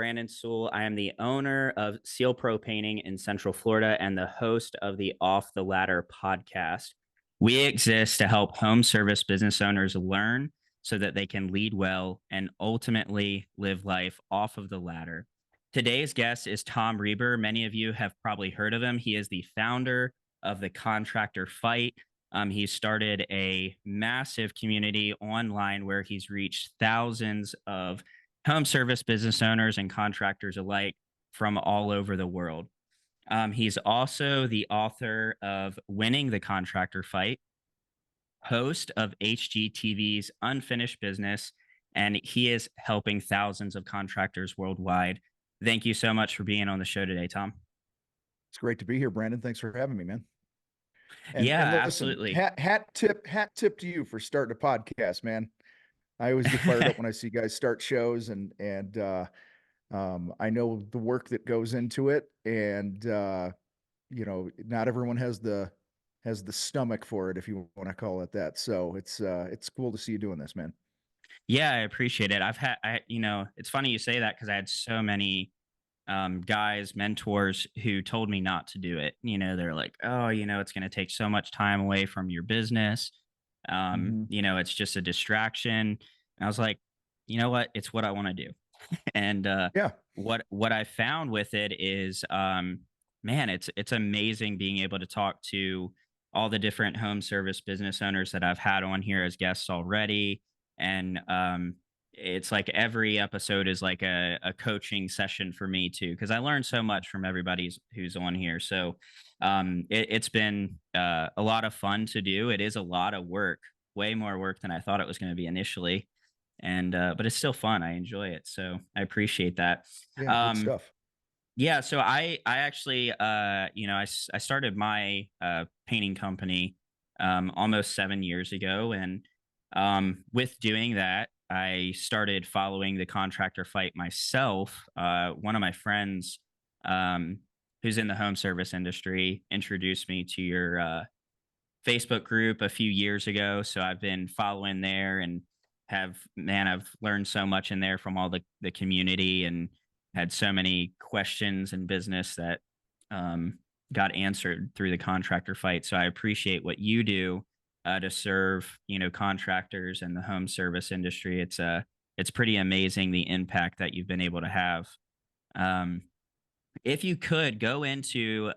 Brandon Sewell. I am the owner of Seal Pro Painting in Central Florida and the host of the Off the Ladder podcast. We exist to help home service business owners learn so that they can lead well and ultimately live life off of the ladder. Today's guest is Tom Reber. Many of you have probably heard of him. He is the founder of the Contractor Fight. He started a massive community online where he's reached thousands of home service business owners and contractors alike from all over the world. He's also the author of Winning the Contractor Fight, host of HGTV's Unfinished Business, and he is helping thousands of contractors worldwide. Thank you so much for being on the show today, Tom. It's great to be here, Brandon. Thanks for having me, man. And listen, Absolutely. hat tip to you for starting a podcast, man. I always get fired up when I see guys start shows, and I know the work that goes into it, and not everyone has the stomach for it, if you want to call it that. So it's cool to see you doing this, man. Yeah, I appreciate it. It's funny you say that because I had so many guys, mentors who told me not to do it. They're like, oh, it's going to take so much time away from your business. Hmm. It's just a distraction. And I was like, you know what? It's what I want to do. And Yeah. what I found with it is, man, it's amazing being able to talk to all the different home service business owners that I've had on here as guests already. And it's like every episode is like a coaching session for me too, because I learned so much from everybody who's on here. So it's been a lot of fun to do. It is a lot of work, way more work than I thought it was going to be initially, and but it's still fun. I enjoy it, so I appreciate that. Yeah. Good Um, stuff. yeah, so I actually I started my painting company almost 7 years ago, and with doing that, I started following the Contractor Fight myself. One of my friends, um, who's in the home service industry, introduced me to your Facebook group a few years ago. So I've been following there and I've learned so much in there from all the community and had so many questions in business that got answered through the Contractor Fight. So I appreciate what you do to serve, contractors and the home service industry. It's pretty amazing the impact that you've been able to have. Um, if you could go into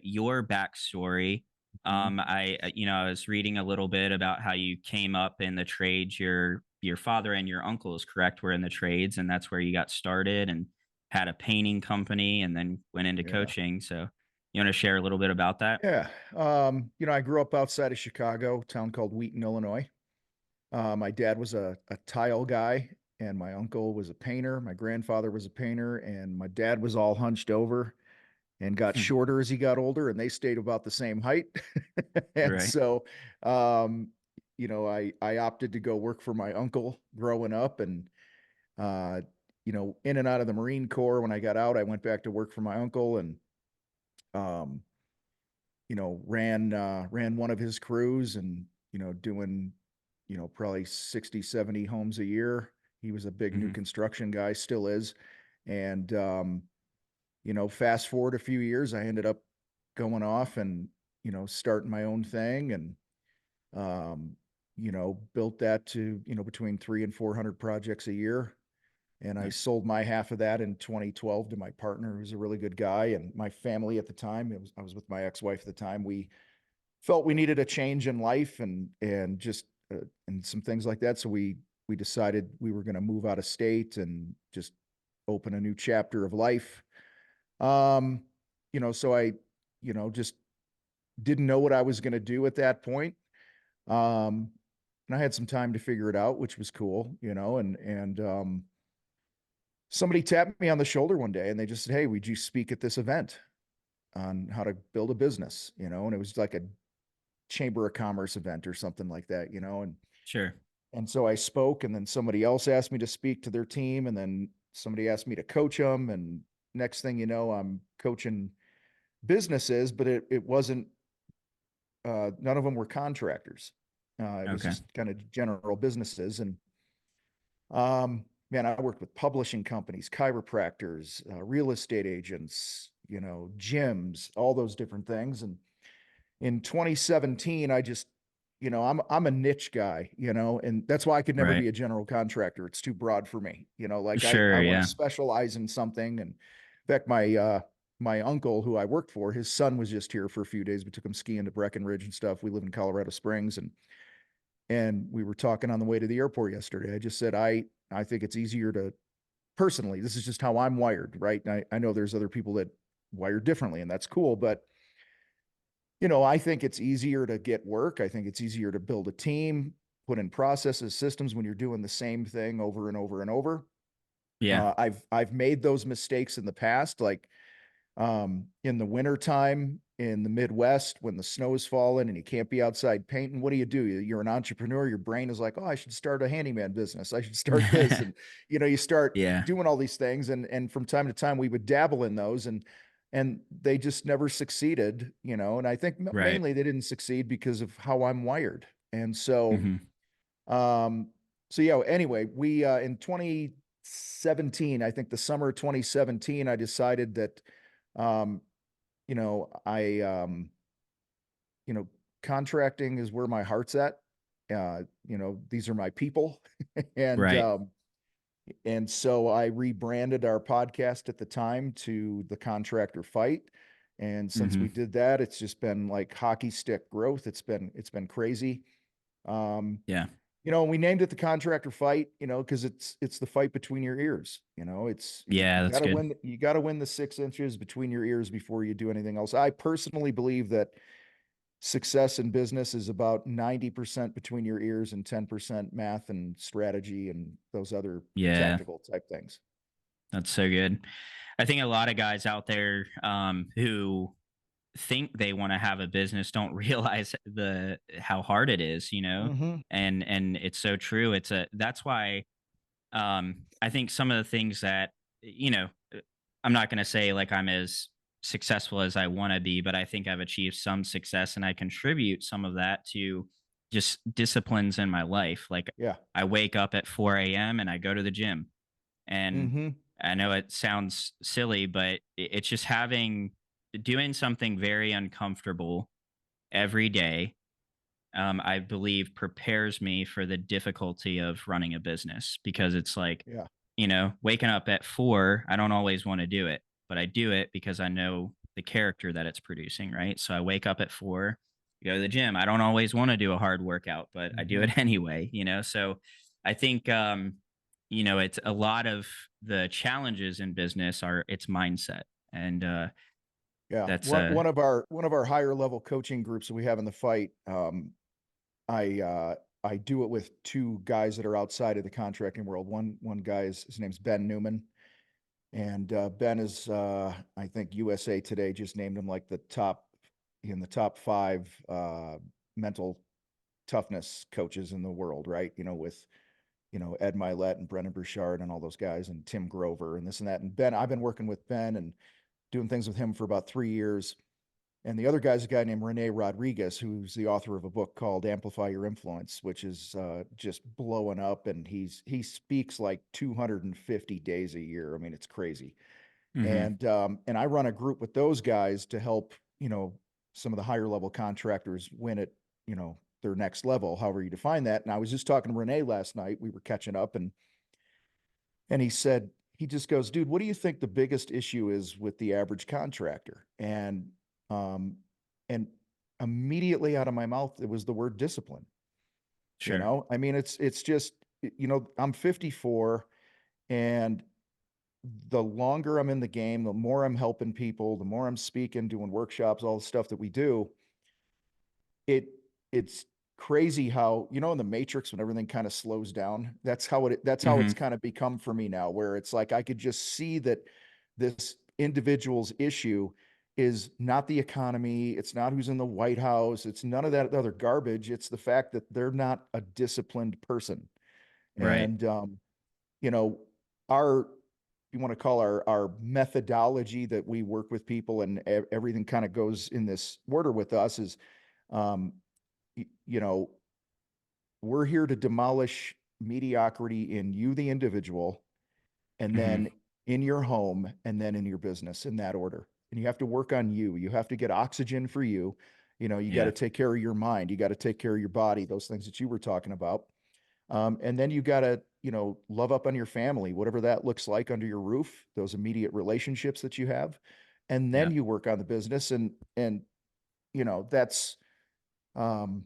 your backstory. Mhm. I was reading a little bit about how you came up in the trades. Your father and your uncle is correct, were in the trades, and that's where you got started and had a painting company and then went into Yeah. coaching. So you want to share a little bit about that? Yeah. I grew up outside of Chicago, a town called Wheaton, Illinois. My dad was a tile guy, and my uncle was a painter. My grandfather was a painter, and my dad was all hunched over and got shorter as he got older, and they stayed about the same height. And Right. so, I opted to go work for my uncle growing up, and uh, in and out of the Marine Corps. When I got out, I went back to work for my uncle, and um, ran one of his crews, and doing probably 60, 70 homes a year. He was a big new Hmm. construction guy, still is. And fast forward a few years, I ended up going off and starting my own thing, and um built that to between 300 and 400 projects a year. And I Nice. sold my half of that in 2012 to my partner, who's a really good guy, and my family at the time. I was with my ex-wife at the time. We felt we needed a change in life, and just and some things like that. So we decided we were going to move out of state and just open a new chapter of life. Um, so I, just didn't know what I was going to do at that point. Um, and I had some time to figure it out, which was cool, and somebody tapped me on the shoulder one day, and they just said, "Hey, would you speak at this event on how to build a business?" And it was like a chamber of commerce event or something like that, Sure. and so I spoke, and then somebody else asked me to speak to their team, and then somebody asked me to coach them, and next thing you know, I'm coaching businesses, but it wasn't, none of them were contractors. It was Okay. just kind of general businesses. And man, I worked with publishing companies, chiropractors, real estate agents, gyms, all those different things. And in 2017, I just, I'm a niche guy, and that's why I could never Right. be a general contractor. It's too broad for me. Like I Sure. want to Yeah. specialize in something. And in fact, my uncle who I worked for, his son was just here for a few days. We took him skiing to Breckenridge and stuff. We live in Colorado Springs, and we were talking on the way to the airport yesterday. I just said, I think it's easier to, personally, this is just how I'm wired, right? And I know there's other people that wire differently, and that's cool. But, I think it's easier to get work. I think it's easier to build a team, put in processes, systems when you're doing the same thing over and over and over. Yeah. I've made those mistakes in the past, like in the wintertime in the Midwest when the snow is falling and you can't be outside painting. What do? You're an entrepreneur. Your brain is like, oh, I should start a handyman business. I should start this. And, you start Yeah. doing all these things. And from time to time we would dabble in those, and they just never succeeded, and I think Right. mainly they didn't succeed because of how I'm wired. And so, Hmm. um, so yeah, anyway, we, in 2017, I think the summer of 2017, I decided that, um, I, contracting is where my heart's at. These are my people. and, Right. um, and so I rebranded our podcast at the time to The Contractor Fight. And since we Hmm. did that, it's just been like hockey stick growth. It's been crazy. Um, Yeah. we named it The Contractor Fight, because it's the fight between your ears. It's Yeah. you That's got to good. win you got to win the 6 inches between your ears before you do anything else. I personally believe that success in business is about 90% between your ears and 10% math and strategy and those other Yeah. tactical type things. That's so good. I think a lot of guys out there who think they want to have a business don't realize the how hard it is, Mm-hmm. and it's so true. That's why I think some of the things that you know I'm not going to say like I'm as successful as I want to be, but I think I've achieved some success and I contribute some of that to just disciplines in my life. Like Yeah. I wake up at 4 a.m. and I go to the gym. And Mm-hmm. I know it sounds silly, but it's just doing something very uncomfortable every day, I believe prepares me for the difficulty of running a business because it's like, Yeah. waking up at 4, I don't always want to do it, but I do it because I know the character that it's producing, right? So I wake up at 4, go to the gym. I don't always want to do a hard workout, but I do Mm-hmm. it anyway. So I think, it's a lot of the challenges in business are it's mindset. And Yeah. that's, One of our higher level coaching groups that we have in the fight, I do it with two guys that are outside of the contracting world. One guy his name's Ben Newman. And Ben is, I think USA Today just named him like the top five mental toughness coaches in the world, right? With Ed Milet and Brennan Burchard and all those guys and Tim Grover and this and that. And Ben, I've been working with Ben and doing things with him for about 3 years. And the other guy's a guy named Rene Rodriguez, who's the author of a book called Amplify Your Influence, which is just blowing up. And he speaks like 250 days a year. I mean, it's crazy. mhm, And I run a group with those guys to help some of the higher level contractors win at their next level, however you define that. And I was just talking to Renee last night. We were catching up, and he just goes, dude, what do you think the biggest issue is with the average contractor? Um and immediately out of my mouth it was the word discipline. sure. I mean, it's just, I'm 54, and the longer I'm in the game, the more I'm helping people, the more I'm speaking, doing workshops, all the stuff that we do, it it's crazy how, in the Matrix when everything kind of slows down. That's how it's Mhm, kind of become for me now, where it's like I could just see that this individual's issue is not the economy, it's not who's in the White House, it's none of that other garbage. It's the fact that they're not a disciplined person. right. And you know, our you want to call our methodology that we work with people, and everything kind of goes in this order with us is, um, you know, we're here to demolish. mediocrity in you, the individual, and then Hmm. in your home, and then in your business in that order. And you have to work on you. You have to get oxygen for you. You got to Yeah. take care of your mind. You got to take care of your body, those things that you were talking about. And then you got to, love up on your family, whatever that looks like under your roof, those immediate relationships that you have. And then Yeah. you work on the business. And, that's, um,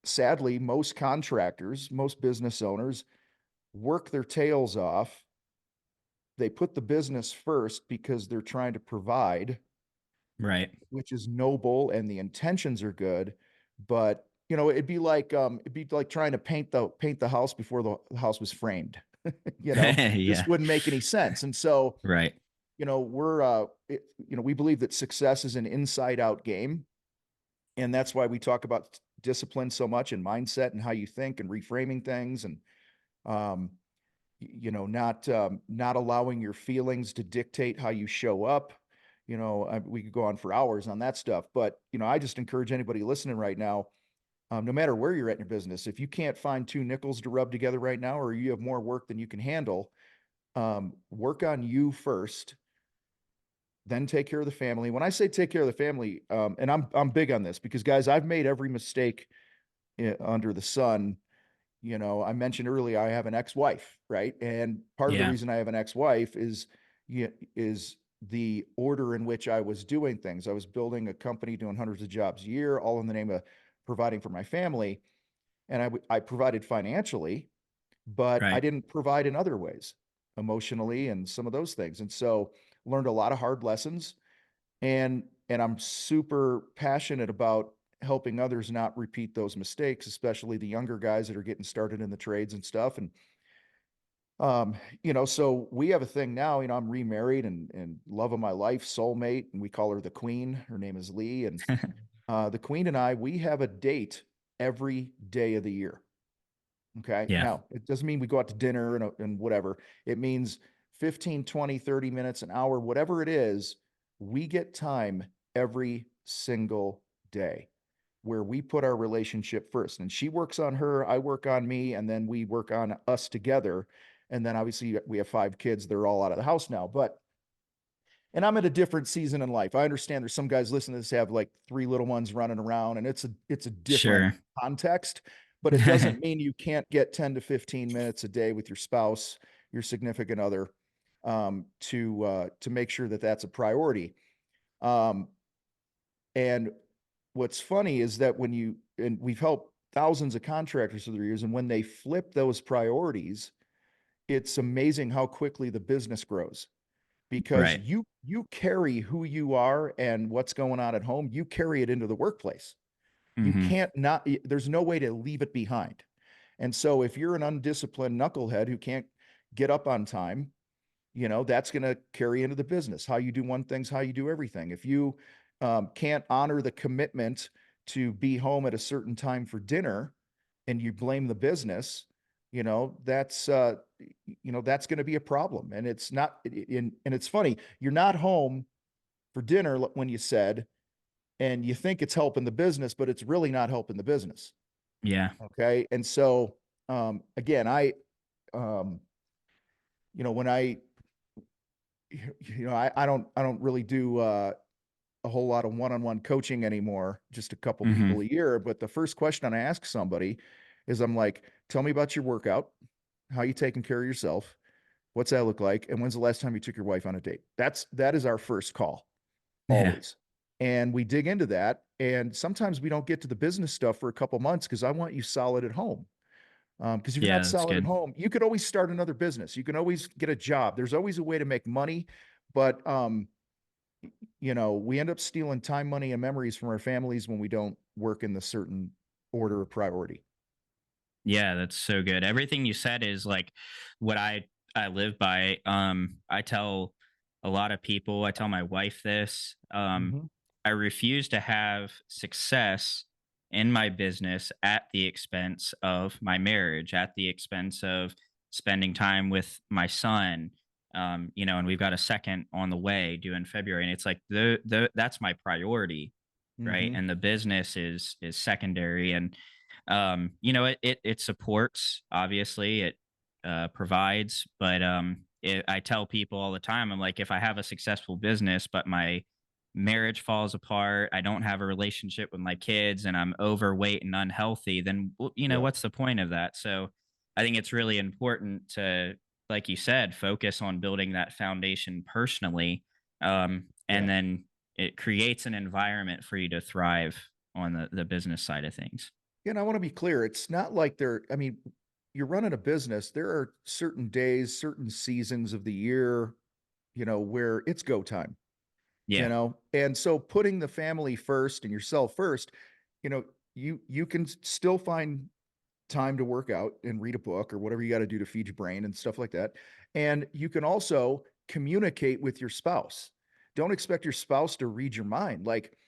sadly, most contractors, most business owners work their tails off. They put the business first because they're trying to provide, Right. which is noble and the intentions are good. But it'd be like trying to paint the house before the house was framed. Just Yeah. wouldn't make any sense. And so, Right. we believe that success is an inside out game. And that's why we talk about discipline so much, and mindset, and how you think, and reframing things, and um, not allowing your feelings to dictate how you show up. We could go on for hours on that stuff, but I just encourage anybody listening right now, no matter where you're at in your business, if you can't find two nickels to rub together right now, or you have more work than you can handle, work on you first, then take care of the family. When I say take care of the family, and I'm big on this because, guys, I've made every mistake under the sun. I mentioned earlier I have an ex-wife, right? And part of the Yeah. reason I have an ex-wife is the order in which I was doing things. I was building a company, doing hundreds of jobs a year, all in the name of providing for my family, and I provided financially, but I Right. didn't provide in other ways, emotionally, and some of those things. And so learned a lot of hard lessons, and I'm super passionate about helping others not repeat those mistakes, especially the younger guys that are getting started in the trades and stuff. And so we have a thing now. I'm remarried, and love of my life, soulmate, and we call her the Queen. Her name is Lee, and the Queen and I, we have a date every day of the year. Okay. Yeah. Now, it doesn't mean we go out to dinner and whatever. It means 15, 20, 30 minutes, an hour, whatever it is, we get time every single day where we put our relationship first. And she works on her, I work on me, and then we work on us together. And then obviously we have 5 kids. They're all out of the house now. And I'm at a different season in life. I understand there's some guys listening to this have like 3 little ones running around, and it's a different Sure. context, but it doesn't mean you can't get 10 to 15 minutes a day with your spouse, your significant other, to make sure that that's a priority. Um, and what's funny is that and we've helped thousands of contractors through the years, and when they flip those priorities, it's amazing how quickly the business grows, because Right. you carry who you are and what's going on at home, you carry it into the workplace. You Hmm. can't not There's no way to leave it behind. And so if you're an undisciplined knucklehead who can't get up on time, that's going to carry into the business. How you do one thing's how you do everything. If you can't honor the commitment to be home at a certain time for dinner, and you blame the business, that's going to be a problem. And it's not and it's funny, you're not home for dinner when you said, and you think it's helping the business, but it's really not helping the business. Yeah. Okay. And so, again, um, when I don't really do a whole lot of one-on-one coaching anymore, just a couple people a Hmm. year. But the first question I ask somebody is, I'm like, tell me about your workout, how you taking care of yourself, what's that look like, and when's the last time you took your wife on a date? That is our first call, Yeah. always. And we dig into that. And sometimes we don't get to the business stuff for a couple months because I want you solid at home. Because if you're Yeah. not That's solid at good. home, you could always start another business. You can always get a job. There's always a way to make money. But we end up stealing time, money, and memories from our families when we don't work in the certain order of priority. Yeah, that's so good. Everything you said is like what I live by. I tell a lot of people, I tell my wife this. Hmm. I refuse to have success in my business at the expense of my marriage, at the expense of spending time with my son. And we've got a second on the way due in February. And it's like that's my priority, right? Hmm. And the business is secondary. And It supports, obviously, it provides, but I tell people all the time, I'm like, if I have a successful business, but my marriage falls apart, I don't have a relationship with my kids, and I'm overweight and unhealthy, then Yeah. what's the point of that? So I think it's really important to, like you said, focus on building that foundation personally, and Yeah. then it creates an environment for you to thrive on the business side of things. Yeah, and I want to be clear. It's not like I mean, you're running a business. There are certain days, certain seasons of the year, where it's go time, Yeah. and so putting the family first and yourself first, you know, you can still find time to work out and read a book or whatever you got to do to feed your brain and stuff like that. And you can also communicate with your spouse. Don't expect your spouse to read your mind. Like,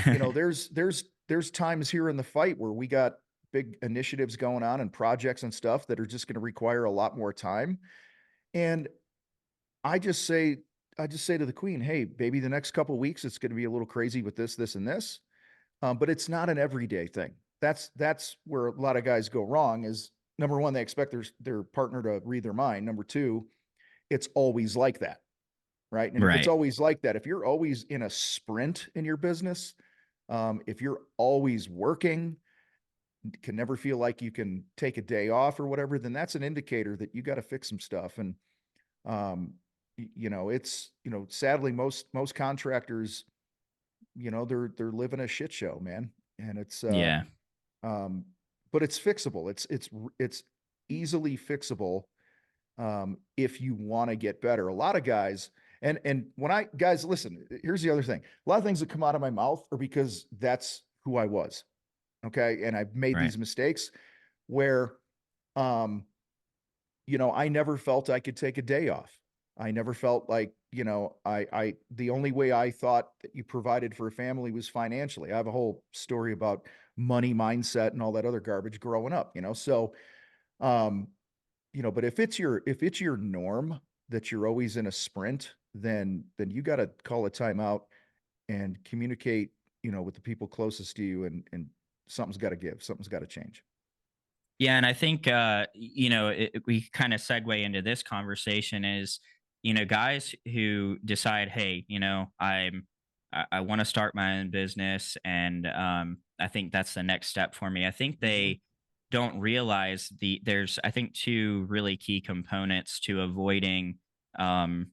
there's times here in the fight where we got big initiatives going on and projects and stuff that are just going to require a lot more time. And I just say, I just say to the queen, hey, baby, the next couple of weeks it's going to be a little crazy with this, this, and this. But it's not an everyday thing. That's where a lot of guys go wrong. Is number one, they expect their partner to read their mind. Number two, it's always like that, right? And if it's Right. always like that, if you're always in a sprint in your business, if you're always working, can never feel like you can take a day off or whatever, then that's an indicator that you got to fix some stuff. And um, it's sadly most contractors, they're living a shit show, man, and it's Yeah. um, but it's fixable. It's easily fixable if you want to get better. A lot of guys, and when I guys listen, here's the other thing. A lot of things that come out of my mouth are because that's who I was. Okay, and I've made Right. these mistakes where, um, I never felt I could take a day off. I never felt like, the only way I thought that you provided for a family was financially. I have a whole story about money mindset and all that other garbage growing up, So, um, but if it's your norm that you're always in a sprint, then you got to call a timeout and communicate, with the people closest to you, and something's got to give, something's got to change. Yeah, and I think we kind of segue into this conversation is, guys who decide, hey, I want to start my own business, and I think that's the next step for me. I think Mhm. they don't realize there's, I think, two really key components to avoiding um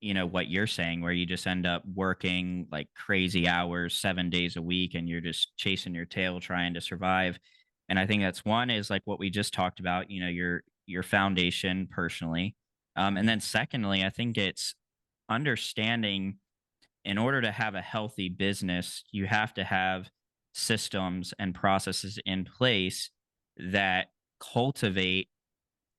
what you're saying, where you just end up working like crazy hours 7 days a week and you're just chasing your tail trying to survive. And I think that's one is like what we just talked about, your foundation personally. And Mhm. then secondly, I think it's understanding, in order to have a healthy business, you have to have systems and processes in place that cultivate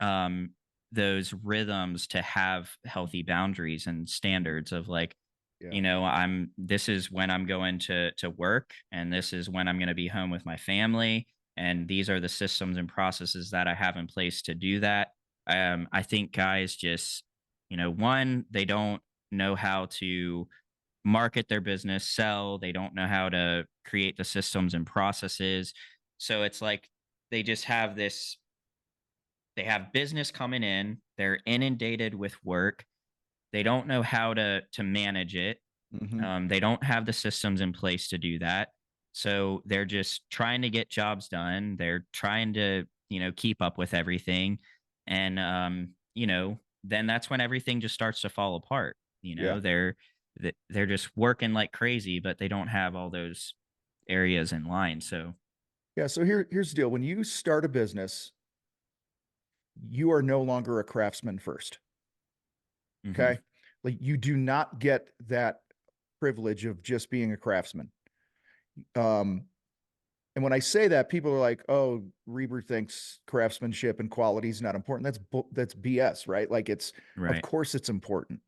um those rhythms to have healthy boundaries and standards of like, Yeah. I'm this is when I'm going to work, and this is when I'm going to be home with my family, and these are the systems and processes that I have in place to do that. I think guys just, one, they don't know how to market their business, sell, they don't know how to create the systems and processes. So it's like they just have this, they have business coming in, they're inundated with work, they don't know how to manage it. Mhm. They don't have the systems in place to do that. So they're just trying to get jobs done. They're trying to, keep up with everything. And then that's when everything just starts to fall apart. Yeah. They're just working like crazy, but they don't have all those areas in line. So Yeah, so here's the deal. When you start a business, you are no longer a craftsman first. mhm, Okay. Like you do not get that privilege of just being a craftsman. Um, and when I say that, people are like, "Oh, Reber thinks craftsmanship and quality is not important." That's BS, right? Like of right. course it's important.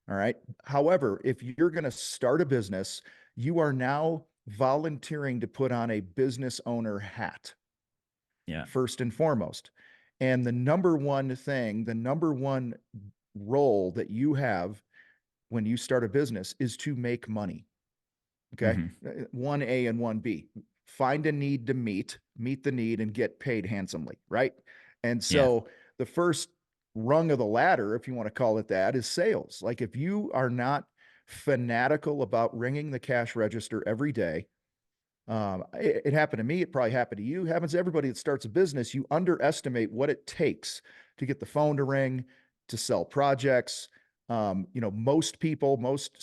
All right. However, if you're going to start a business, you are now volunteering to put on a business owner hat Yeah. first and foremost. And the number one thing, the number one role that you have when you start a business is to make money. Okay. Mhm. 1A and 1B. find a need to meet the need, and get paid handsomely, right? And Yeah. so the first rung of the ladder, if you want to call it that, is sales. Like if you are not fanatical about ringing the cash register every day, it happened to me. It probably happened to you. It happens to everybody that starts a business. You underestimate what it takes to get the phone to ring, to sell projects. Most people, most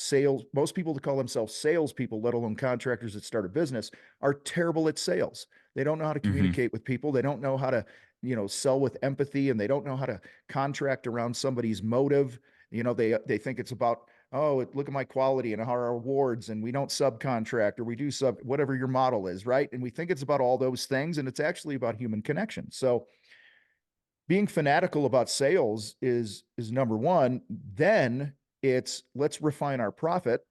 people that call themselves salespeople, let alone contractors that start a business, are terrible at sales. They don't know how to Hmm. communicate with people. They don't know how to, sell with empathy, and they don't know how to contract around somebody's motive. They think it's about, oh, look at my quality and our awards, and we don't subcontract, or we do whatever your model is, right? And we think it's about all those things, and it's actually about human connection. So being fanatical about sales is number one. Then it's, let's refine our profit,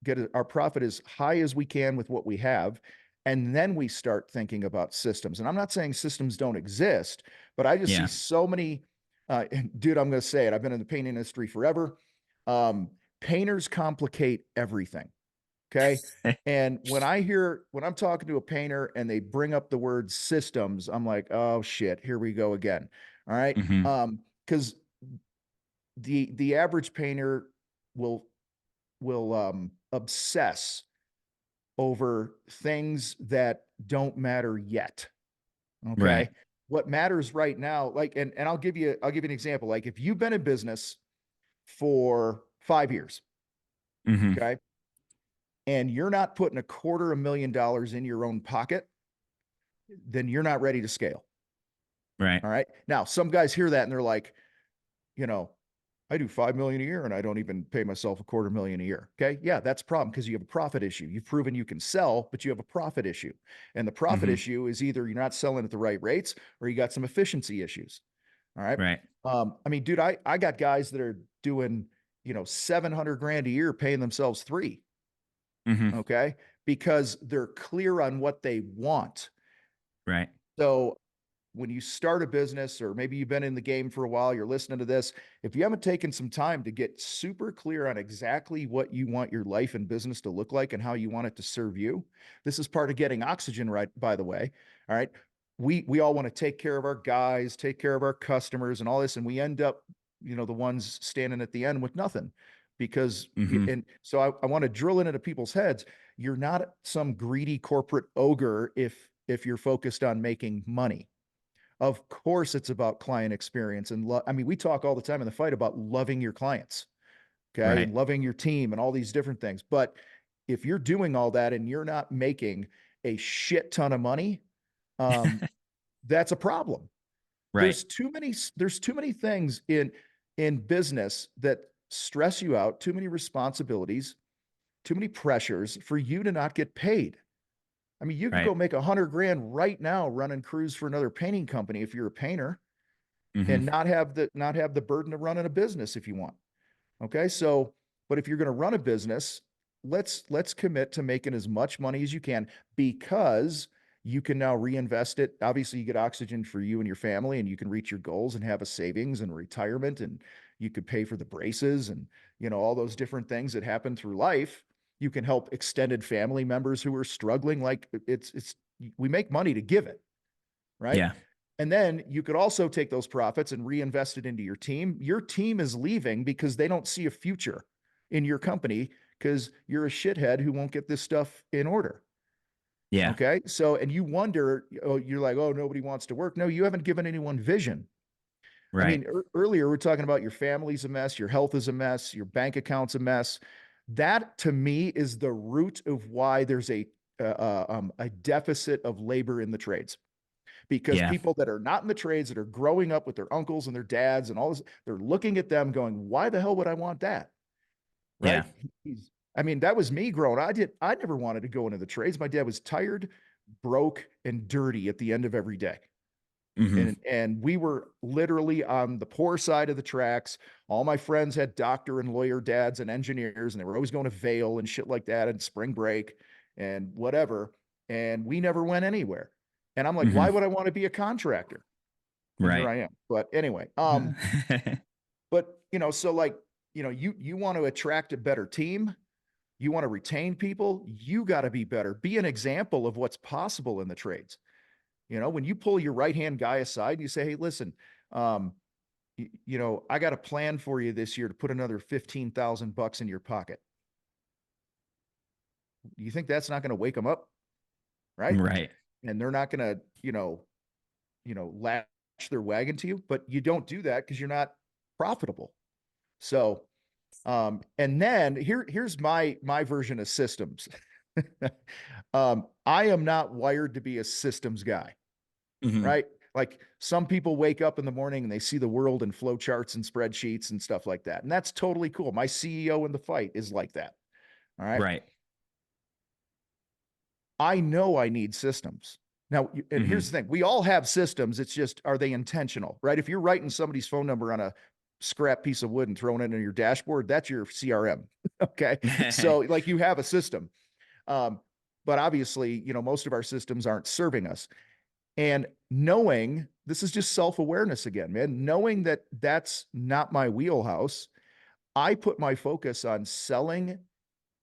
get our profit as high as we can with what we have, and then we start thinking about systems. And I'm not saying systems don't exist, but I just see Yeah. so many. Dude, I'm going to say it. I've been in the painting industry forever. Um, Painters complicate everything. Okay. And when I'm talking to a painter and they bring up the word systems, I'm like, oh shit, here we go again. All right. Hmm. Because the average painter will obsess over things that don't matter yet. Right. Okay. What matters right now, like, and I'll give you an example. Like if you've been in business for 5 years, Hmm. okay, and you're not putting $250,000 in your own pocket, then you're not ready to scale. Right. All right. Now, some guys hear that and they're like, you know, I do 5 million a year and I don't even pay myself $250,000 a year. Okay. Yeah, that's a problem because you have a profit issue. You've proven you can sell, but you have a profit issue. And the profit Hmm. issue is either you're not selling at the right rates or you got some efficiency issues. All right. Right. I mean, dude, I got guys that are doing, 700 grand a year paying themselves three. Hmm. Okay. Because they're clear on what they want. Right. So when you start a business, or maybe you've been in the game for a while, you're listening to this, if you haven't taken some time to get super clear on exactly what you want your life and business to look like and how you want it to serve you, this is part of getting oxygen, right? By the way. All right. We all want to take care of our guys, take care of our customers and all this. And we end up, the ones standing at the end with nothing because, Hmm. and so I want to drill into people's heads. You're not some greedy corporate ogre if you're focused on making money. Of course, it's about client experience and I mean, we talk all the time in the fight about loving your clients, okay, Right. and loving your team and all these different things. But if you're doing all that and you're not making a shit ton of money, um, that's a problem. Right. There's too many things in business that stress you out, too many responsibilities, too many pressures for you to not get paid. I mean, you could Right. go make 100 grand right now running crews for another painting company if you're a painter, Hmm. and not have the burden of running a business if you want. Okay. So, but if you're going to run a business, let's commit to making as much money as you can, because you can now reinvest it. Obviously, you get oxygen for you and your family, and you can reach your goals and have a savings and retirement, and you could pay for the braces and all those different things that happen through life. You can help extended family members who are struggling. Like it's we make money to give it, right? Yeah. And then you could also take those profits and reinvest it into your team. Your team is leaving because they don't see a future in your company because you're a shithead who won't get this stuff in order. Yeah. Okay. So, and you wonder, oh, you're like, oh, nobody wants to work. No, you haven't given anyone vision. I Right. mean, earlier we're talking about your family's a mess, your health is a mess, your bank account's a mess. That to me is the root of why there's a deficit of labor in the trades, because Yeah. people that are not in the trades, that are growing up with their uncles and their dads and all this, they're looking at them going, why the hell would I want that? Yeah. Right. I mean, that was me growing. I never wanted to go into the trades. My dad was tired, broke, and dirty at the end of every day. Hmm. And we were literally on the poor side of the tracks. All my friends had doctor and lawyer dads and engineers, and they were always going to Vail and shit like that and spring break and whatever. And we never went anywhere. And I'm like, Hmm. why would I want to be a contractor? And here Right. I am. But anyway, but so like, you want to attract a better team, You want to retain people, you got to be better. Be an example of what's possible in the trades. When you pull your right hand guy aside and you say, hey, listen, um, I got a plan for you this year to put another 15,000 bucks in your pocket. You think that's not going to wake them up? Right. Right. And they're not going to, latch their wagon to you, but you don't do that because you're not profitable. So, and then here's my version of systems. I am not wired to be a systems guy, Hmm. right? Like some people wake up in the morning and they see the world in flow charts and spreadsheets and stuff like that. And that's totally cool. My CEO in the fight is like that. All right. Right. I know I need systems. Now, and here's Hmm. the thing, we all have systems. It's just, are they intentional, right? If you're writing somebody's phone number on a scrap piece of wood and throwing it in your dashboard, that's your CRM. Okay. So, like, you have a system. Um, but obviously, most of our systems aren't serving us. And knowing this is just self awareness again, man, knowing that that's not my wheelhouse, I put my focus on selling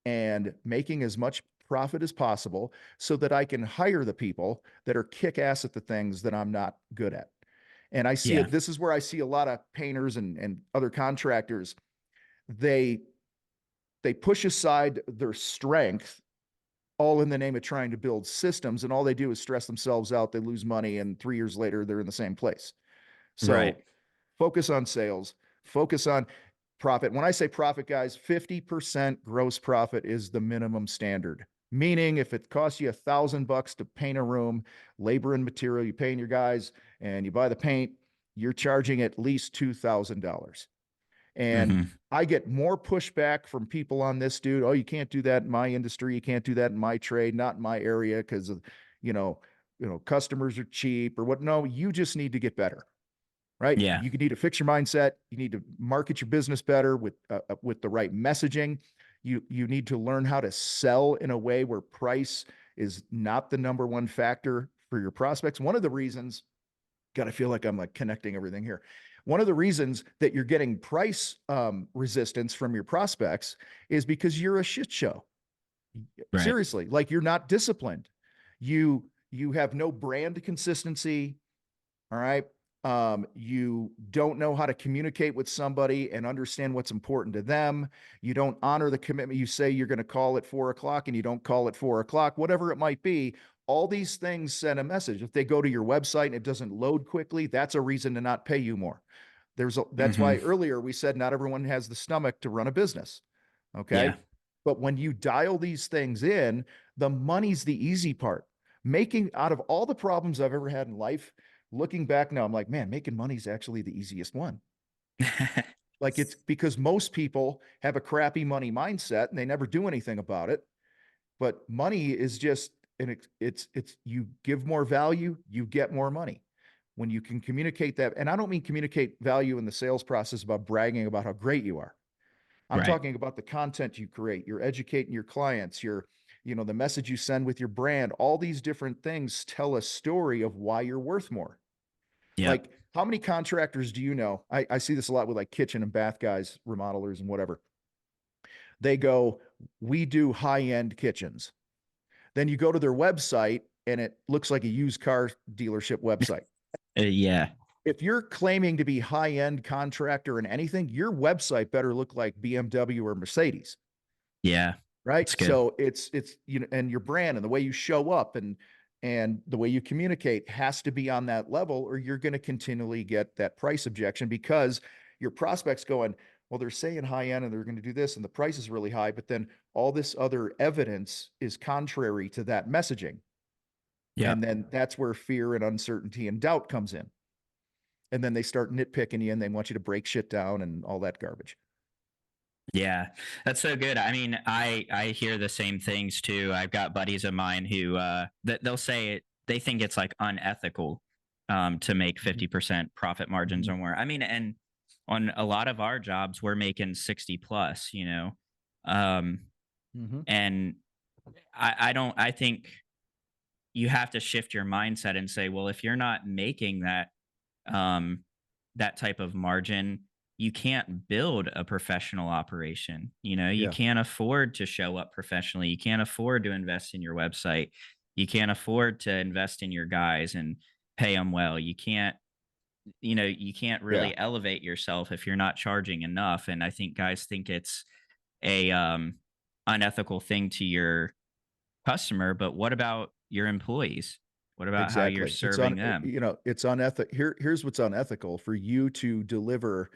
and making as much profit as possible so that I can hire the people that are kick ass at the things that I'm not good at. And I see Yeah. it. This is where I see a lot of painters and other contractors. They they push aside their strength all in the name of trying to build systems, and all they do is stress themselves out. They lose money, and 3 years later, they're in the same place. Right. So focus on sales, focus on profit. When I say profit, guys, 50% gross profit is the minimum standard. Meaning, if it costs you $1,000 to paint a room, labor and material, you paying your guys, and you buy the paint, you're charging at least $2,000. And Hmm. I get more pushback from people on this, dude. Oh, you can't do that in my industry. You can't do that in my trade, not in my area, because of, you know, customers are cheap or what. No, you just need to get better, right? Yeah. You need to fix your mindset. You need to market your business better with the right messaging. You need to learn how to sell in a way where price is not the number one factor for your prospects. One of the reasons, God, I feel like I'm like connecting everything here. One of the reasons that you're getting price resistance from your prospects is because you're a shit show. Right. Seriously, like you're not disciplined. You have no brand consistency. All right. You don't know how to communicate with somebody and understand what's important to them. You don't honor the commitment. You say you're going to call at 4 o'clock and you don't call at 4 o'clock, whatever it might be. All these things send a message. If they go to your website and it doesn't load quickly, that's a reason to not pay you more. That's Hmm. why earlier we said not everyone has the stomach to run a business. Okay. Yeah. But when you dial these things in, the money's the easy part. Making out of all the problems I've ever had in life, looking back now, I'm like, man, making money is actually the easiest one. Like it's because most people have a crappy money mindset and they never do anything about it. But money is just, and it's you give more value, you get more money. When you can communicate that, and I don't mean communicate value in the sales process about bragging about how great you are. I'm Right. talking about the content you create, you're educating your clients, the message you send with your brand, all these different things tell a story of why you're worth more. Yep. Like, how many contractors do you know? I see this a lot with like kitchen and bath guys, remodelers, and whatever. They go, we do high end kitchens. Then you go to their website and it looks like a used car dealership website. Yeah. If you're claiming to be high end contractor in anything, your website better look like BMW or Mercedes, Yeah. right? It's good. So it's and your brand and the way you show up and the way you communicate has to be on that level, or you're going to continually get that price objection because your prospects going, well, they're saying high end and they're going to do this, and the price is really high, but then all this other evidence is contrary to that messaging. And Yep. then that's where fear and uncertainty and doubt comes in. And then they start nitpicking you and they want you to break shit down and all that garbage. Yeah, that's so good. I mean, I hear the same things too. I've got buddies of mine who that they'll say they think it's like unethical to make Mhm. 50% profit margins Mhm. or more. I mean, and on a lot of our jobs, we're making 60 plus. Um, Mhm. and I don't. I think you have to shift your mindset and say, well, if you're not making um, that type of margin, you can't build a professional operation. You know, you Yeah, can't afford to show up professionally. You can't afford to invest in your website. You can't afford to invest in your guys and pay them well. You can't, you know, you can't yeah, really elevate yourself if you're not charging enough. And I think guys think it's a unethical thing to your customer, but what about your employees? What about how you're exactly. serving them? It's unethical. Here's what's unethical: for you to deliver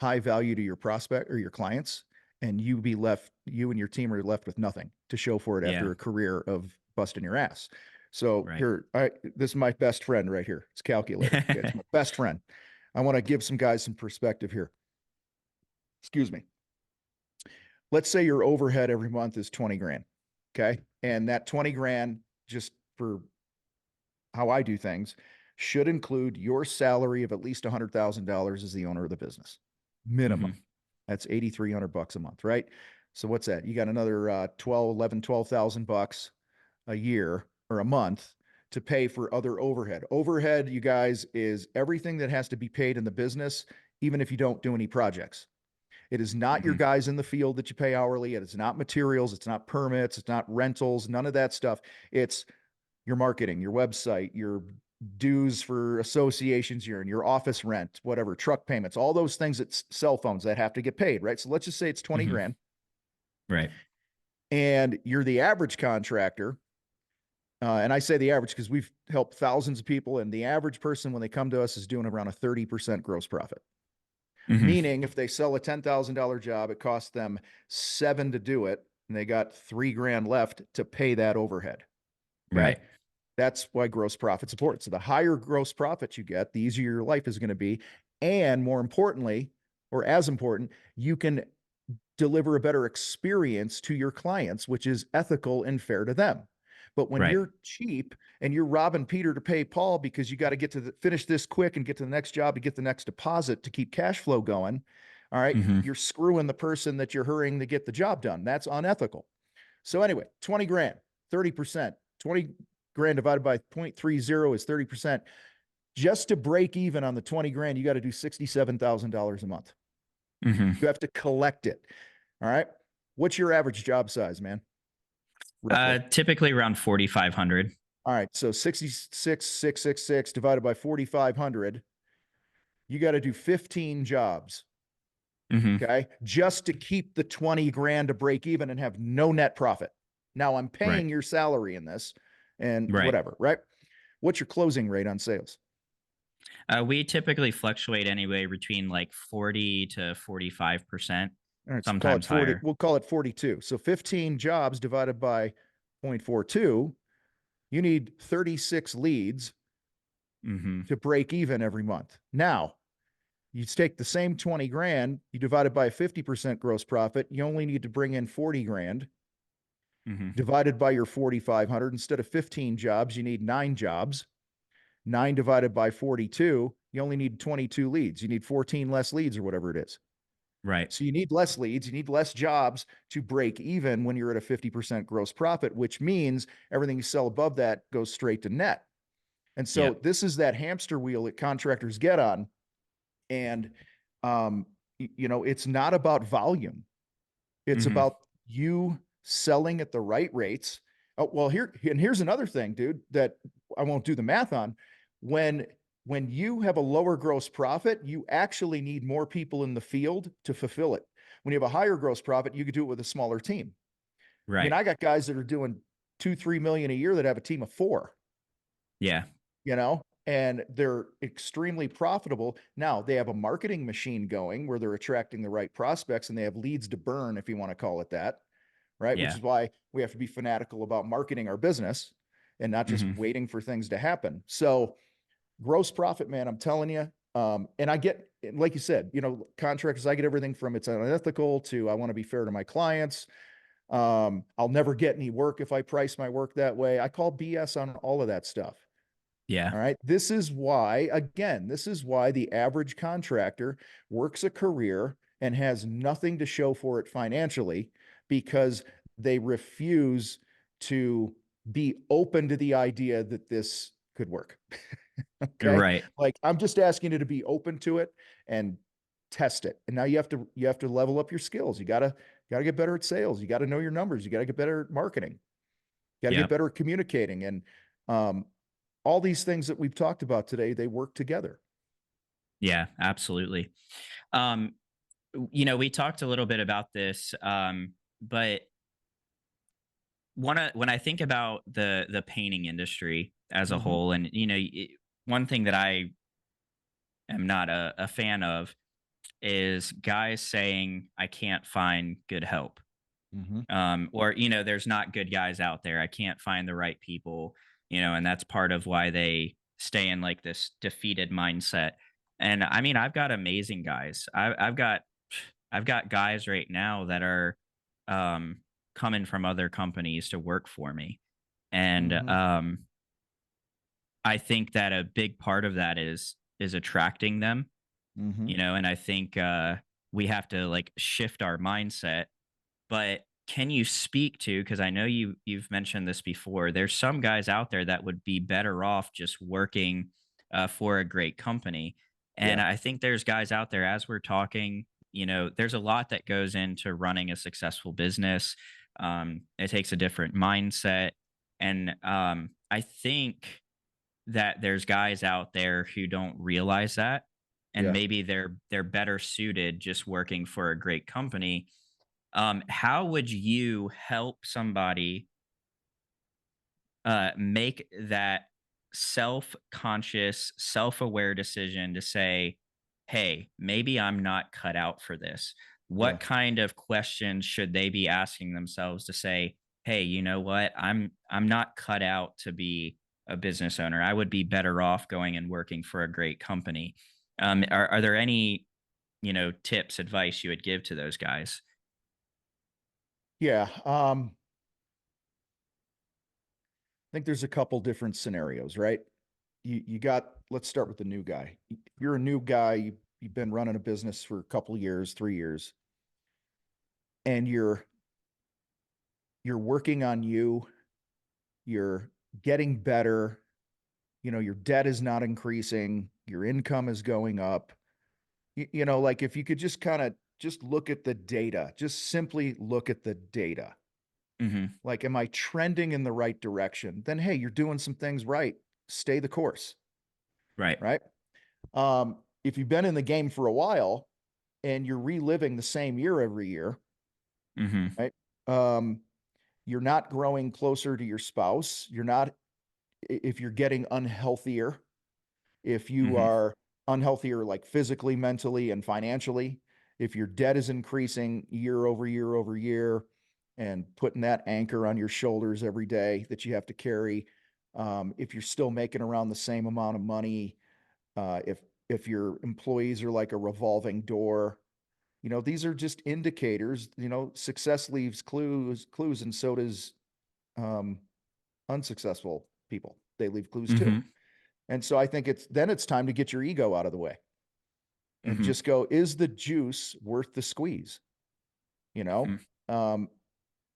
high value to your prospect or your clients, and you and your team are left with nothing to show for it Yeah, after a career of busting your ass. So right. here, this is my best friend right here. It's calculator. Okay, it's my best friend. I want to give some guys some perspective here. Excuse me. Let's say your overhead every month is 20 grand. Okay. And that 20 grand, just for how I do things, should include your salary of at least $100,000 as the owner of the business. Hmm. Minimum. That's 8,300 bucks a month, right? So what's that? You got another 12,000 bucks a year or a month to pay for other overhead. Overhead, you guys, is everything that has to be paid in the business, even if you don't do any projects. It is not your Hmm. guys in the field that you pay hourly. It is not materials. It's not permits. It's not rentals. None of that stuff. It's your marketing, your website, your dues for associations, your office rent, whatever, truck payments, all those things. It's cell phones that have to get paid, right? So let's just say it's 20 Hmm. grand Right. and you're the average contractor. And I say the average because we've helped thousands of people, and the average person, when they come to us, is doing around a 30% gross profit. Hmm. Meaning, if they sell a $10,000 job, it costs them seven to do it, and they got 3 grand left to pay that overhead. Okay. Right. That's why gross profit's important. So the higher gross profit you get, the easier your life is going to be. And more importantly, or as important, you can deliver a better experience to your clients, which is ethical and fair to them. But when Right. you're cheap and you're robbing Peter to pay Paul because you got to finish this quick and get to the next job to get the next deposit to keep cash flow going, all right, Hmm. you're screwing the person that you're hurrying to get the job done. That's unethical. So anyway, 20 grand, 30%, 20 grand divided by 0.30 is 30%. Just to break even on the 20 grand, you got to do $67,000 a month. Hmm. You have to collect it. All right. What's your average job size, man? Roughly. Typically around 4,500. All right. So 66,666 divided by 4,500. You got to do 15 jobs. Hmm. Okay. Just to keep the 20 grand to break even and have no net profit. Now I'm Right. paying your salary in this and Right. whatever, right? What's your closing rate on sales? We typically fluctuate anyway between like 40 to 45%, All right. So call it sometimes 40. higher. We'll call it 42. So 15 jobs divided by 0.42, you need 36 leads Hmm. to break even every month. Now, you take the same 20 grand, you divide it by a 50% gross profit, you only need to bring in 40 grand Hmm. divided by your 4,500. Instead of 15 jobs, you need 9 jobs. 9 divided by 42, you only need 22 leads. You need 14 less leads or whatever it is. Right. So you need less leads, you need less jobs to break even when you're at a 50% gross profit, which means everything you sell above that goes straight to net. And so Yep. this is that hamster wheel that contractors get on. And, it's not about volume. It's Hmm. about you selling at the right rates. Oh, well, here's another thing, dude, that I won't do the math on. When when you have a lower gross profit, you actually need more people in the field to fulfill it. When you have a higher gross profit, you could do it with a smaller team. I mean, Right. I got guys that are doing 2, 3 million a year that have a team of four, Yeah. and they're extremely profitable. Now they have a marketing machine going where they're attracting the right prospects and they have leads to burn, if you want to call it that, right? Which Yeah. is why we have to be fanatical about marketing our business and not just Hmm. waiting for things to happen. So gross profit, man, I'm telling you. And I get, like you said, contractors, I get everything from it's unethical to I want to be fair to my clients. I'll never get any work if I price my work that way. I call BS on all of that stuff. Yeah. All right. This is why, again, this is why the average contractor works a career and has nothing to show for it financially because they refuse to be open to the idea that this could work. You're Okay. right. Like, I'm just asking you to be open to it and test it. And now you have to level up your skills. You gotta get better at sales. You got to know your numbers. You got to get better at marketing. You got to get Yep. better at communicating. And um, all these things that we've talked about today, they work together. Yeah, absolutely. Um, we talked a little bit about this, but when I think about the painting industry as a Hmm. whole, and one thing that I am not a fan of is guys saying I can't find good help, Hmm. or there's not good guys out there. I can't find the right people, and that's part of why they stay in like this defeated mindset. And I mean, I've got amazing guys. I've got guys right now that are um, coming from other companies to work for me, and Hmm. I think that a big part of that is attracting them, Hmm. and I think we have to like shift our mindset. But can you speak to, because I know you've mentioned this before, there's some guys out there that would be better off just working for a great company. And Yeah. I think there's guys out there, as we're talking, there's a lot that goes into running a successful business. It takes a different mindset. And I think that there's guys out there who don't realize that, and Yeah. maybe they're better suited just working for a great company. How would you help somebody make that self-conscious, self-aware decision to say, "Hey, maybe I'm not cut out for this." Yeah. What kind of questions should they be asking themselves to say, "Hey, you know what? I'm not cut out to be a business owner. I would be better off going and working for a great company." Are there any, tips, advice you would give to those guys? Yeah. I think there's a couple different scenarios, right? Let's start with the new guy. If you're a new guy, you've been running a business for a couple of years, 3 years, and you're working on you're getting better, your debt is not increasing, your income is going up. Like if you could just kind of just look at the data, just simply look at the data. Hmm. Like, am I trending in the right direction? Then, hey, you're doing some things right. Stay the course, Right. right? If you've been in the game for a while and you're reliving the same year every year, Mhm. right? Um, you're not growing closer to your spouse. You're not, if you're getting unhealthier, if you Mhm. are unhealthier, like physically, mentally, and financially, if your debt is increasing year over year over year, and putting that anchor on your shoulders every day that you have to carry, if you're still making around the same amount of money, if your employees are like a revolving door, these are just indicators. Success leaves clues, and so does um, unsuccessful people. They leave clues too. Mhm. And so I think it's time to get your ego out of the way and Mhm. just go, is the juice worth the squeeze? You know? Mhm. Um,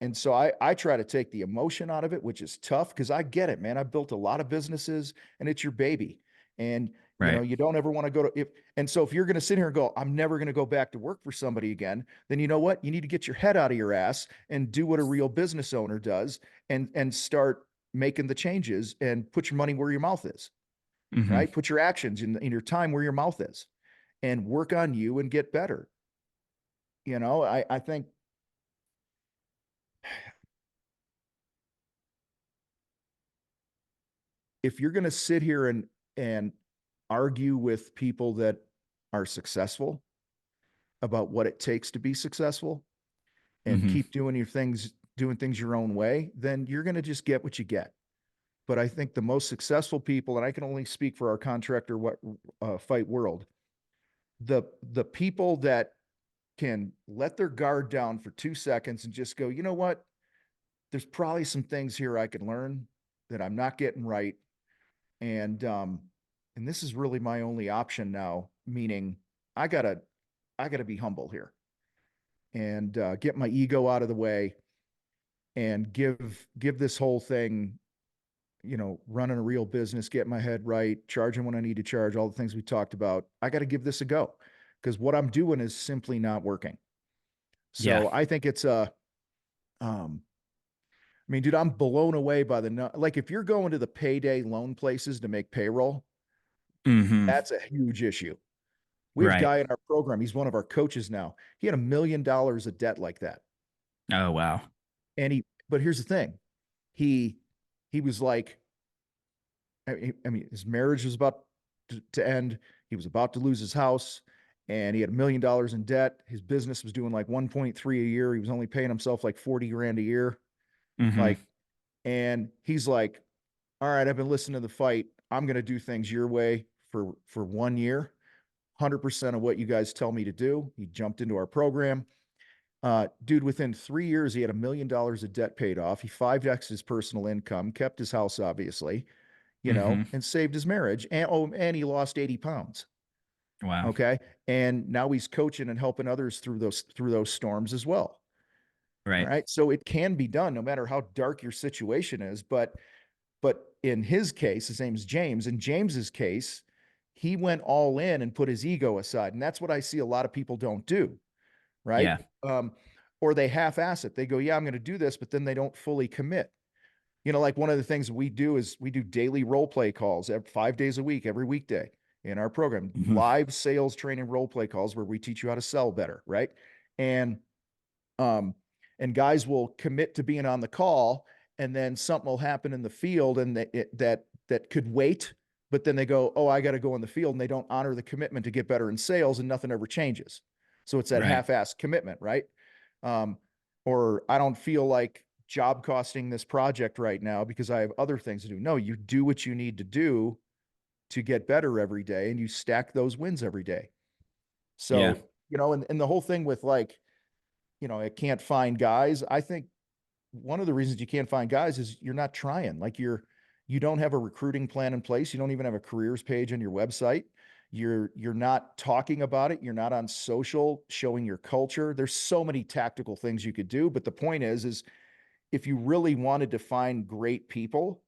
and so I try to take the emotion out of it, which is tough because I get it, man. I built a lot of businesses and it's your baby. And Right. you don't ever want to go to if and so if you're going to sit here and go, I'm never going to go back to work for somebody again, then you know what? You need to get your head out of your ass and do what a real business owner does and start making the changes and put your money where your mouth is, Mhm. right? Put your actions in your time where your mouth is and work on you and get better. I think if you're going to sit here and argue with people that are successful about what it takes to be successful and Mhm. keep doing things your own way, then you're going to just get what you get. But I think the most successful people, and I can only speak for our contractor fight world, the people that can let their guard down for 2 seconds and just go, you know what? There's probably some things here I can learn that I'm not getting right, and and this is really my only option now. Meaning, I gotta I gotta be humble here and get my ego out of the way and give this whole thing, running a real business, get my head right, charging when I need to charge, all the things we talked about. I got to give this a go because what I'm doing is simply not working. Yeah. So I think it's a, I mean, dude, I'm blown away by like if you're going to the payday loan places to make payroll, Hmm. that's a huge issue. We have a Right. guy in our program. He's one of our coaches now. He had $1 million of debt like that. Oh, wow. But here's the thing. He, he was like, I mean, his marriage was about to end. He was about to lose his house and he had $1 million in debt. His business was doing like 1.3 a year. He was only paying himself like 40 grand a year. Hmm. Like, and he's like, all right, I've been listening to the fight. I'm going to do things your way for 1 year. 100% of what you guys tell me to do. He jumped into our program. Dude, within 3 years, he had $1 million of debt paid off. He 5x his personal income, kept his house, obviously, Hmm. and saved his marriage. And and he lost 80 pounds. Wow. Okay. And now he's coaching and helping others through those storms as well. All Right. right. So it can be done no matter how dark your situation is. But in his case, his name's James. In James's case, he went all in and put his ego aside. And that's what I see a lot of people don't do, right? Yeah. Um, or they half-ass it. They go, yeah, I'm going to do this, but then they don't fully commit. Like one of the things we do is we do daily role play calls 5 days a week, every weekday in our program, Hmm. live sales training role play calls where we teach you how to sell better, right? And um, and guys will commit to being on the call, and then something will happen in the field, and that could wait. But then they go, "Oh, I got to go in the field," and they don't honor the commitment to get better in sales, and nothing ever changes. So it's that Right. half-ass commitment, right? Um, or I don't feel like job costing this project right now because I have other things to do. No, you do what you need to do to get better every day, and you stack those wins every day. Yeah. So, and the whole thing with like, it can't find guys. I think one of the reasons you can't find guys is you're not trying. Like you don't have a recruiting plan in place. You don't even have a careers page on your website. You're not talking about it. You're not on social showing your culture. There's so many tactical things you could do, but the point is if you really wanted to find great people,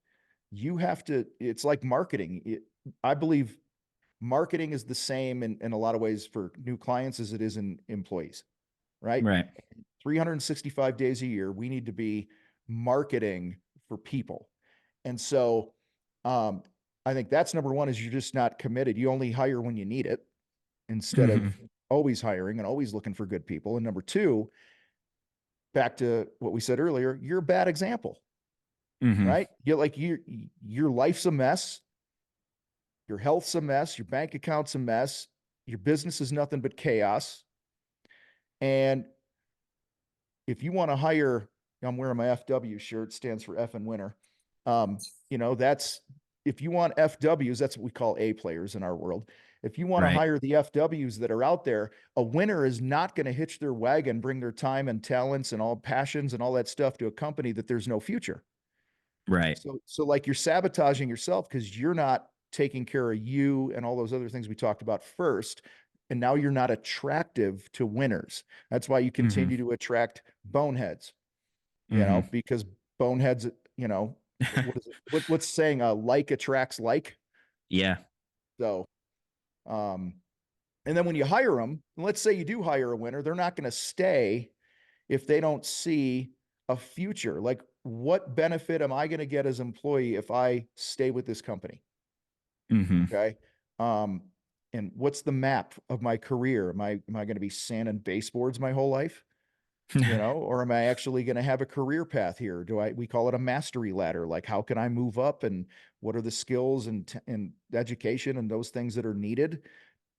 you have to, it's like marketing. I believe marketing is the same in a lot of ways for new clients as it is in employees, right? Right. 365 days a year, we need to be marketing for people. And so um, I think that's number one is you're just not committed. You only hire when you need it instead of Hmm. always hiring and always looking for good people. And number two, back to what we said earlier, you're a bad example, Hmm. right? You're like your life's a mess, your health's a mess, your bank account's a mess, your business is nothing but chaos. And if you want to hire, I'm wearing my FW shirt, stands for F and winner. That's if you want FWs, that's what we call A players in our world. If you want to Right. hire the FWs that are out there, a winner is not going to hitch their wagon, bring their time and talents and all passions and all that stuff to a company that there's no future. Right. So like you're sabotaging yourself because you're not taking care of you and all those other things we talked about first. And now you're not attractive to winners. That's why you Hmm. continue to attract boneheads, Hmm. because boneheads, what is it? What's saying? Like attracts like. Yeah. So, um, and then when you hire them, let's say you do hire a winner, they're not going to stay if they don't see a future. Like, what benefit am I going to get as an employee if I stay with this company? Hmm. Okay. Um, and what's the map of my career? Am I going to be sanding baseboards my whole life? Or am I actually going to have a career path here? We call it a mastery ladder. Like, how can I move up and what are the skills and education and those things that are needed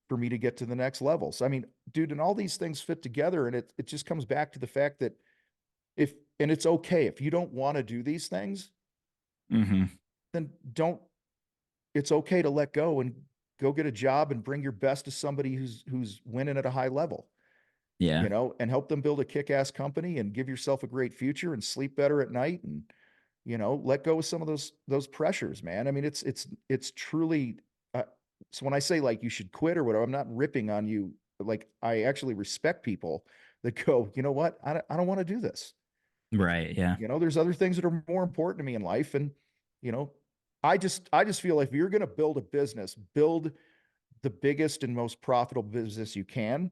for me to get to the next level? So, I mean, dude, and all these things fit together. And it just comes back to the fact that and it's okay if you don't want to do these things, Hmm. then don't, it's okay to let go and go get a job and bring your best to somebody who's winning at a high level, Yeah. and help them build a kick-ass company and give yourself a great future and sleep better at night and let go of some of those pressures, man. I mean, it's truly so when I say like you should quit or whatever, I'm not ripping on you. Like I actually respect people that go, you know what, I don't want to do this. Right. Yeah. There's other things that are more important to me in life, and you know I just feel like if you're going to build a business, build the biggest and most profitable business you can.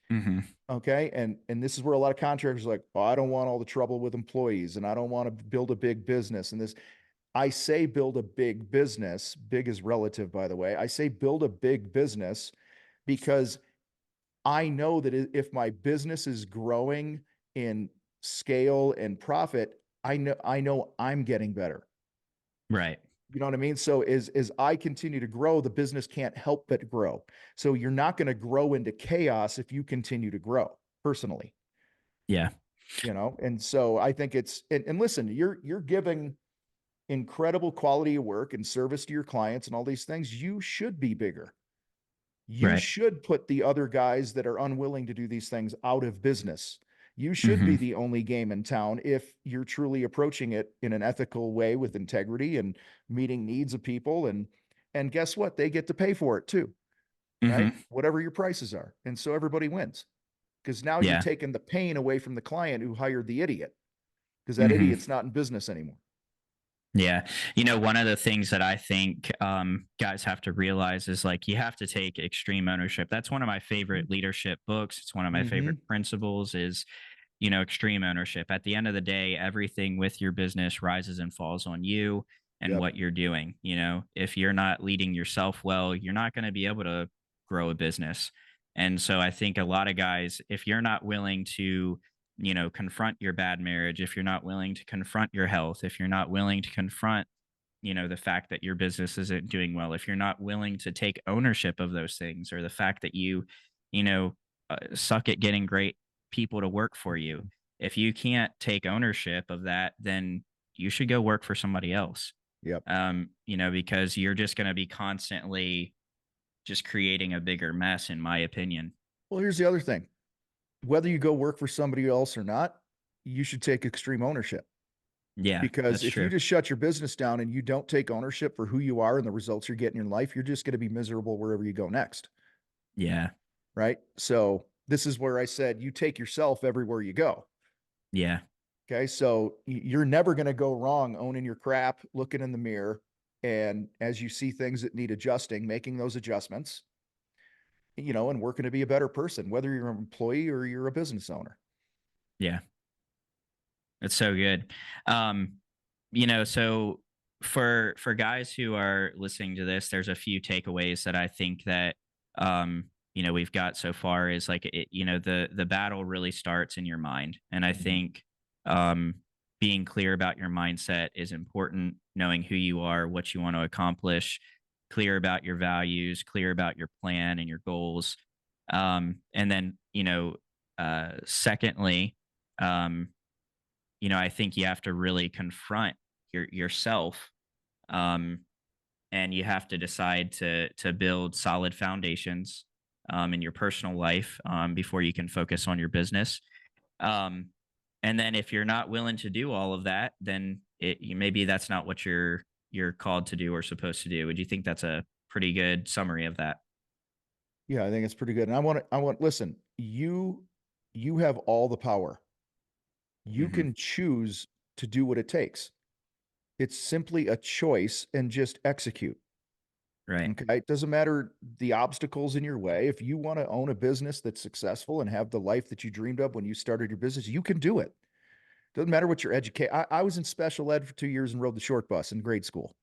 Hmm. Okay. And this is where a lot of contractors are like, oh, I don't want all the trouble with employees and I don't want to build a big business. And this, I say build a big business. Big is relative, by the way. I say build a big business because I know that if my business is growing in scale and profit, I know I'm getting better. Right. You know what I mean? So as I continue to grow, the business can't help but grow. So you're not going to grow into chaos if you continue to grow personally, Yeah. you know? And so I think and listen, you're giving incredible quality of work and service to your clients and all these things. You should be bigger. You Right. should put the other guys that are unwilling to do these things out of business. You should be Hmm. the only game in town if you're truly approaching it in an ethical way with integrity and meeting needs of people. And guess what? They get to pay for it too, right? Hmm. Whatever your prices are. And so everybody wins because now you're Yeah. taking the pain away from the client who hired the idiot because that Hmm. idiot's not in business anymore. Yeah. One of the things that I think guys have to realize is like you have to take extreme ownership. That's one of my favorite leadership books. It's one of my favorite Mm-hmm. principles is, extreme ownership. At the end of the day, everything with your business rises and falls on you and Yep. what you're doing. If you're not leading yourself well, you're not going to be able to grow a business. And so I think a lot of guys, if you're not willing to, confront your bad marriage, if you're not willing to confront your health, if you're not willing to confront, the fact that your business isn't doing well, if you're not willing to take ownership of those things, or the fact that you know, suck at getting great people to work for you, if you can't take ownership of that, then you should go work for somebody else. Yep. Because you're just going to be constantly just creating a bigger mess, in my opinion. Well, here's the other thing. Whether you go work for somebody else or not, you should take extreme ownership. Yeah, Because that's if you true. just shut your business down and you don't take ownership for who you are and the results you're getting in your life, you're just going to be miserable wherever you go next. Yeah. Right. So this is where I said you take yourself everywhere you go. Yeah. Okay. So you're never going to go wrong owning your crap, looking in the mirror, and as you see things that need adjusting, making those adjustments, and working to be a better person, whether you're an employee or you're a business owner. Yeah. It's so good. Um, so for guys who are listening to this, there's a few takeaways that I think that we've got so far is like the battle really starts in your mind. And I Mhm. think um being clear about your mindset is important, knowing who you are, what you want to accomplish, clear about your values, clear about your plan and your goals. And then, secondly, um, I think you have to really confront yourself, um, and you have to decide to build solid foundations in your personal life before you can focus on your business. Um, and then if you're not willing to do all of that, then maybe that's not what you're called to do or supposed to do. Would you think that's a pretty good summary of that? Yeah, I think it's pretty good. And listen, you have all the power. You Hmm. can choose to do what it takes. It's simply a choice and just execute. Right. Okay. It doesn't matter the obstacles in your way. If you want to own a business that's successful and have the life that you dreamed of when you started your business, you can do it. Doesn't matter what your education. I was in special ed for 2 years and rode the short bus in grade school.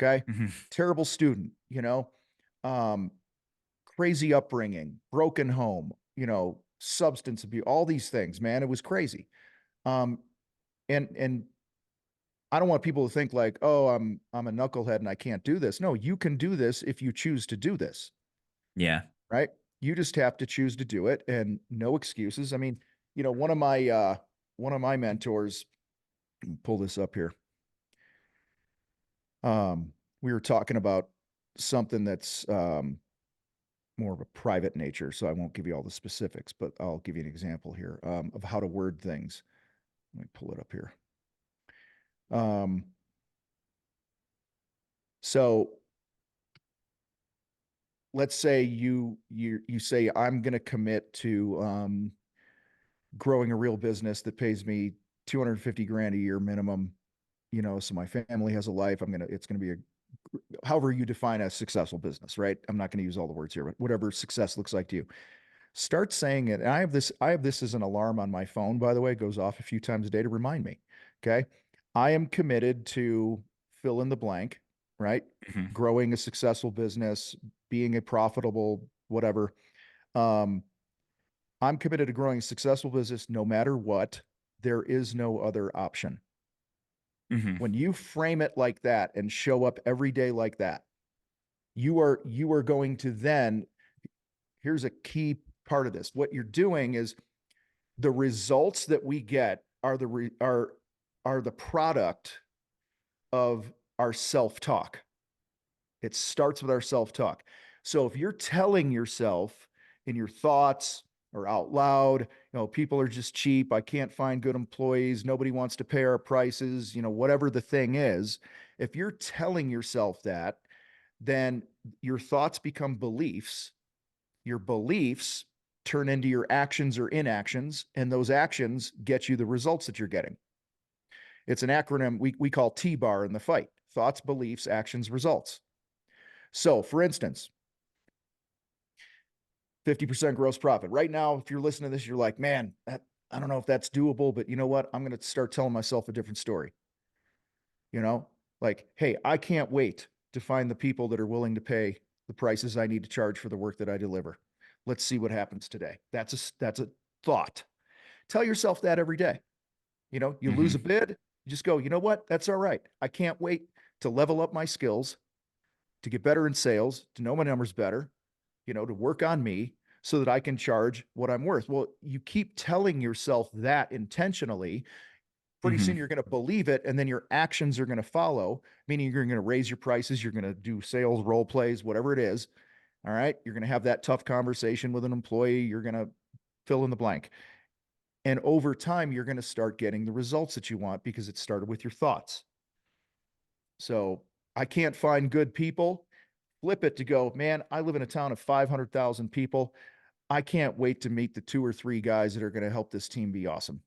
Okay. Hmm. Terrible student, um, crazy upbringing, broken home, substance abuse, all these things, man. It was crazy. Um, and I don't want people to think like, oh, I'm a knucklehead and I can't do this. No, you can do this if you choose to do this, Yeah. right? You just have to choose to do it and no excuses. I mean, one of my mentors, pull this up here. We were talking about something that's more of a private nature, so I won't give you all the specifics, but I'll give you an example here of how to word things. Let me pull it up here. Um, so let's say you say I'm going to commit to growing a real business that pays me 250 grand a year minimum. So my family has a life. It's going to be a however you define a successful business, right? I'm not going to use all the words here, but whatever success looks like to you, start saying it. And I have this as an alarm on my phone, by the way. It goes off a few times a day to remind me. Okay. I am committed to fill in the blank, right? Mhm. Growing a successful business, being a profitable, whatever. Um, I'm committed to growing a successful business no matter what. There is no other option. Mhm. When you frame it like that and show up every day like that, you are going to then, here's a key part of this. What you're doing is the results that we get are the product of our self-talk. It starts with our self-talk. So if you're telling yourself in your thoughts or out loud, people are just cheap, I can't find good employees, nobody wants to pay our prices, whatever the thing is, if you're telling yourself that, then your thoughts become beliefs. Your beliefs turn into your actions or inactions, and those actions get you the results that you're getting. It's an acronym we call T-bar in the fight: thoughts, beliefs, actions, results. So, for instance, 50% gross profit. Right now, if you're listening to this, you're like, man, I don't know if that's doable, but you know what? I'm going to start telling myself a different story. You know, like, hey, I can't wait to find the people that are willing to pay the prices I need to charge for the work that I deliver. Let's see what happens today. That's a thought. Tell yourself that every day. You lose a Mhm. bid, you just go, you know what? That's all right. I can't wait to level up my skills, to get better in sales, to know my numbers better, to work on me so that I can charge what I'm worth. Well, you keep telling yourself that intentionally, pretty soon Mhm. you're going to believe it, and then your actions are going to follow, meaning you're going to raise your prices, you're going to do sales role plays, whatever it is. All right. You're going to have that tough conversation with an employee. You're going to fill in the blank. And over time, you're going to start getting the results that you want because it started with your thoughts. So I can't find good people. Flip it to go, man, I live in a town of 500,000 people. I can't wait to meet the two or three guys that are going to help this team be awesome.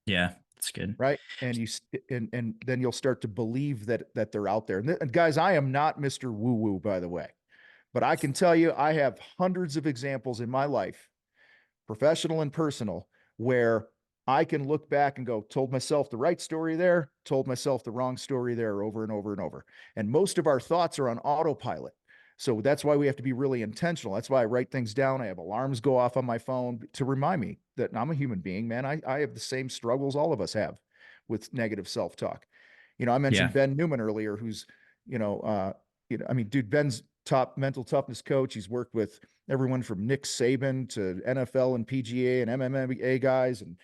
Yeah, that's good. Right. And then you'll start to believe that they're out there. And guys, I am not Mr. Woo Woo, by the way, but I can tell you, I have hundreds of examples in my life, professional and personal, where I can look back and go, told myself the right story there, told myself the wrong story there over and over and over. And most of our thoughts are on autopilot. So that's why we have to be really intentional. That's why I write things down. I have alarms go off on my phone to remind me that I'm a human being, man. I have the same struggles all of us have with negative self-talk. I mentioned Yeah. Ben Newman earlier, who's, you know, uh, I mean, dude, Ben's top mental toughness coach. He's worked with everyone from Nick Saban to NFL and PGA and MMA guys and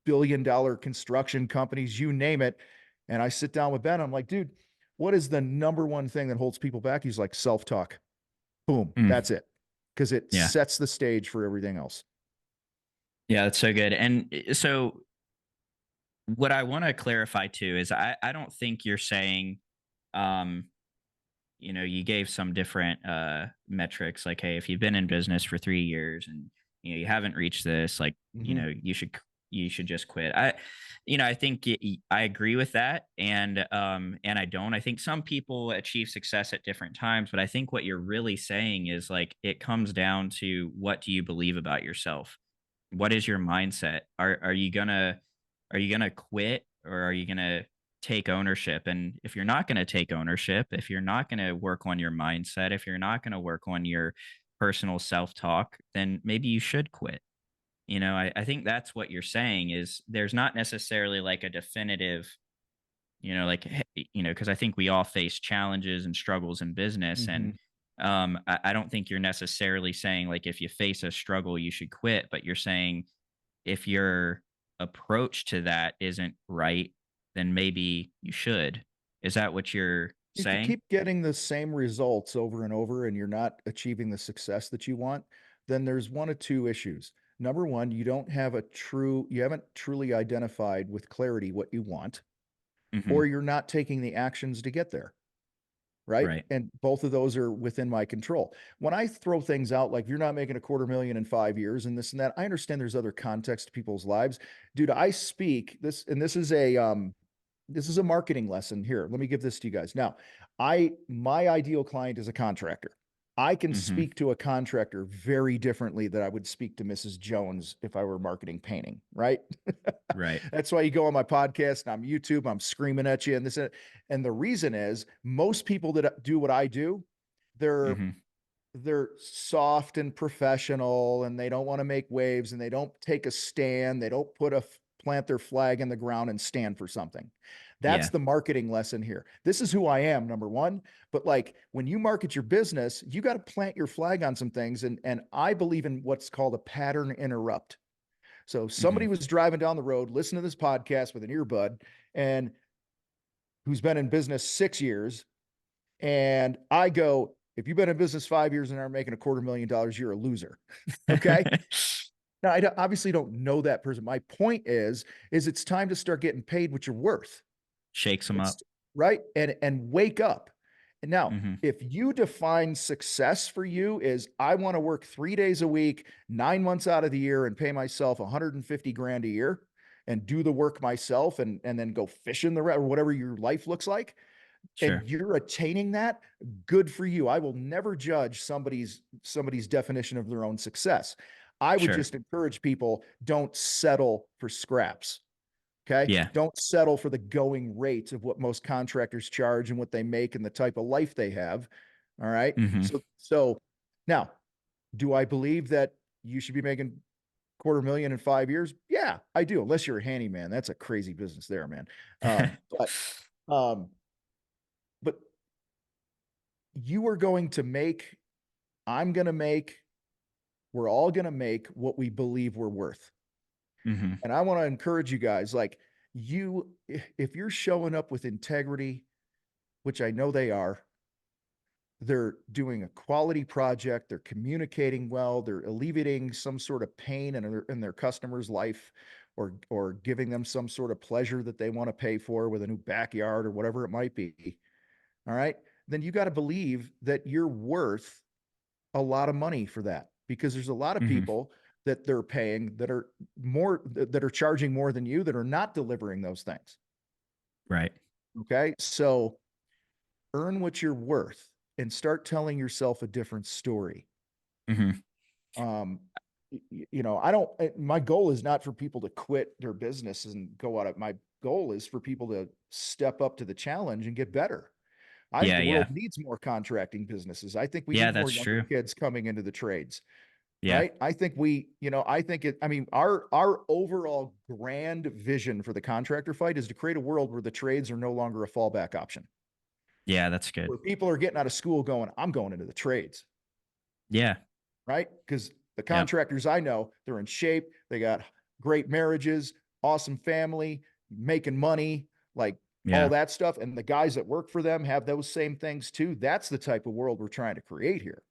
billion-dollar construction companies, you name it. And I sit down with Ben. I'm like, dude, what is the number one thing that holds people back? He's like, self-talk. Boom. Mm. That's it. Because it Yeah. sets the stage for everything else. Yeah, that's so good. And so what I want to clarify too is I don't think you're saying um you gave some different metrics like, hey, if you've been in business for 3 years and you haven't reached this, like, Mm-hmm. you should just quit. I think I agree with that, and I don't. I think some people achieve success at different times, but I think what you're really saying is, like, it comes down to, what do you believe about yourself? What is your mindset? Are you gonna quit, or are you gonna take ownership? And if you're not gonna take ownership, if you're not gonna work on your mindset, if you're not gonna work on your personal self-talk, then maybe you should quit. I think that's what you're saying, is there's not necessarily like a definitive, like, because I think we all face challenges and struggles in business. Mm-hmm. And I don't think you're necessarily saying, like, if you face a struggle, you should quit, but you're saying, if your approach to that isn't right, then maybe you should. Is that what you're If you saying? keep getting the same results over and over and you're not achieving the success that you want, then there's one of two issues. Number one, you haven't truly identified with clarity what you want, or Mhm. you're not taking the actions to get there. Right. Right. And both of those are within my control. When I throw things out, like, you're not making a quarter million in 5 years and this and that, I understand there's other context to people's lives. Dude, I speak this, and this is a this is a marketing lesson here. Let me give this to you guys. Now, my ideal client is a contractor. I can Mm-hmm. speak to a contractor very differently than I would speak to Mrs. Jones if I were marketing painting, right? Right. That's why you go on my podcast and I'm YouTube, I'm screaming at you and this and the reason is most people that do what I do, they're Mm-hmm. they're soft and professional and they don't want to make waves and they don't take a stand. They don't plant their flag in the ground and stand for something. That's Yeah. the marketing lesson here. This is who I am, number one. But like when you market your business, you got to plant your flag on some things. And I believe in what's called a pattern interrupt. So Mm-hmm. somebody was driving down the road, listening to this podcast with an earbud, and who's been in business 6 years, and I go, if you've been in business 5 years and aren't making $250,000, you're a loser. Okay. Now, obviously don't know that person. My point is it's time to start getting paid what you're worth. Shakes them It's up. right. And wake up. And now, Mm-hmm. if you define success for you is I want to work 3 days a week, 9 months out of the year and pay myself 150 grand a year and do the work myself and then go fishing or whatever your life looks like, and Sure. you're attaining that, good for you. I will never judge somebody's definition of their own success. I would Sure. just encourage people, don't settle for scraps. Okay. Yeah. Don't settle for the going rate of what most contractors charge and what they make and the type of life they have. All right. Mm-hmm. So now, do I believe that you should be making 250,000 in 5 years? Yeah, I do. Unless you're a handyman. That's a crazy business there, man. But um, but you are going to make, I'm going to make, we're all going to make what we believe we're worth. Mm-hmm. And I want to encourage you guys, like if you're showing up with integrity, which I know they are, they're doing a quality project, they're communicating well, they're alleviating some sort of pain in their customer's life, or giving them some sort of pleasure that they want to pay for with a new backyard or whatever it might be. All right. Then you got to believe that you're worth a lot of money for that, because there's a lot of Mm-hmm. people that they're paying that are charging more than you that are not delivering those things. Right. Okay. So earn what you're worth and start telling yourself a different story. Mm-hmm. Um, I don't, my goal is not for people to quit their business and go out of my goal is for people to step up to the challenge and get better. I think Yeah. the Yeah. world needs more contracting businesses. I think we Yeah. need more That's younger true. kids coming into the trades. Yeah. Right. I think I think our overall grand vision for the contractor fight is to create a world where the trades are no longer a fallback option, Yeah. That's good. where people are getting out of school going, I'm going into the trades. Yeah. Right. Because the Yep. contractors I know, they're in shape. They got great marriages, awesome family, making money, like all Yeah. that stuff. And the guys that work for them have those same things too. That's the type of world we're trying to create here.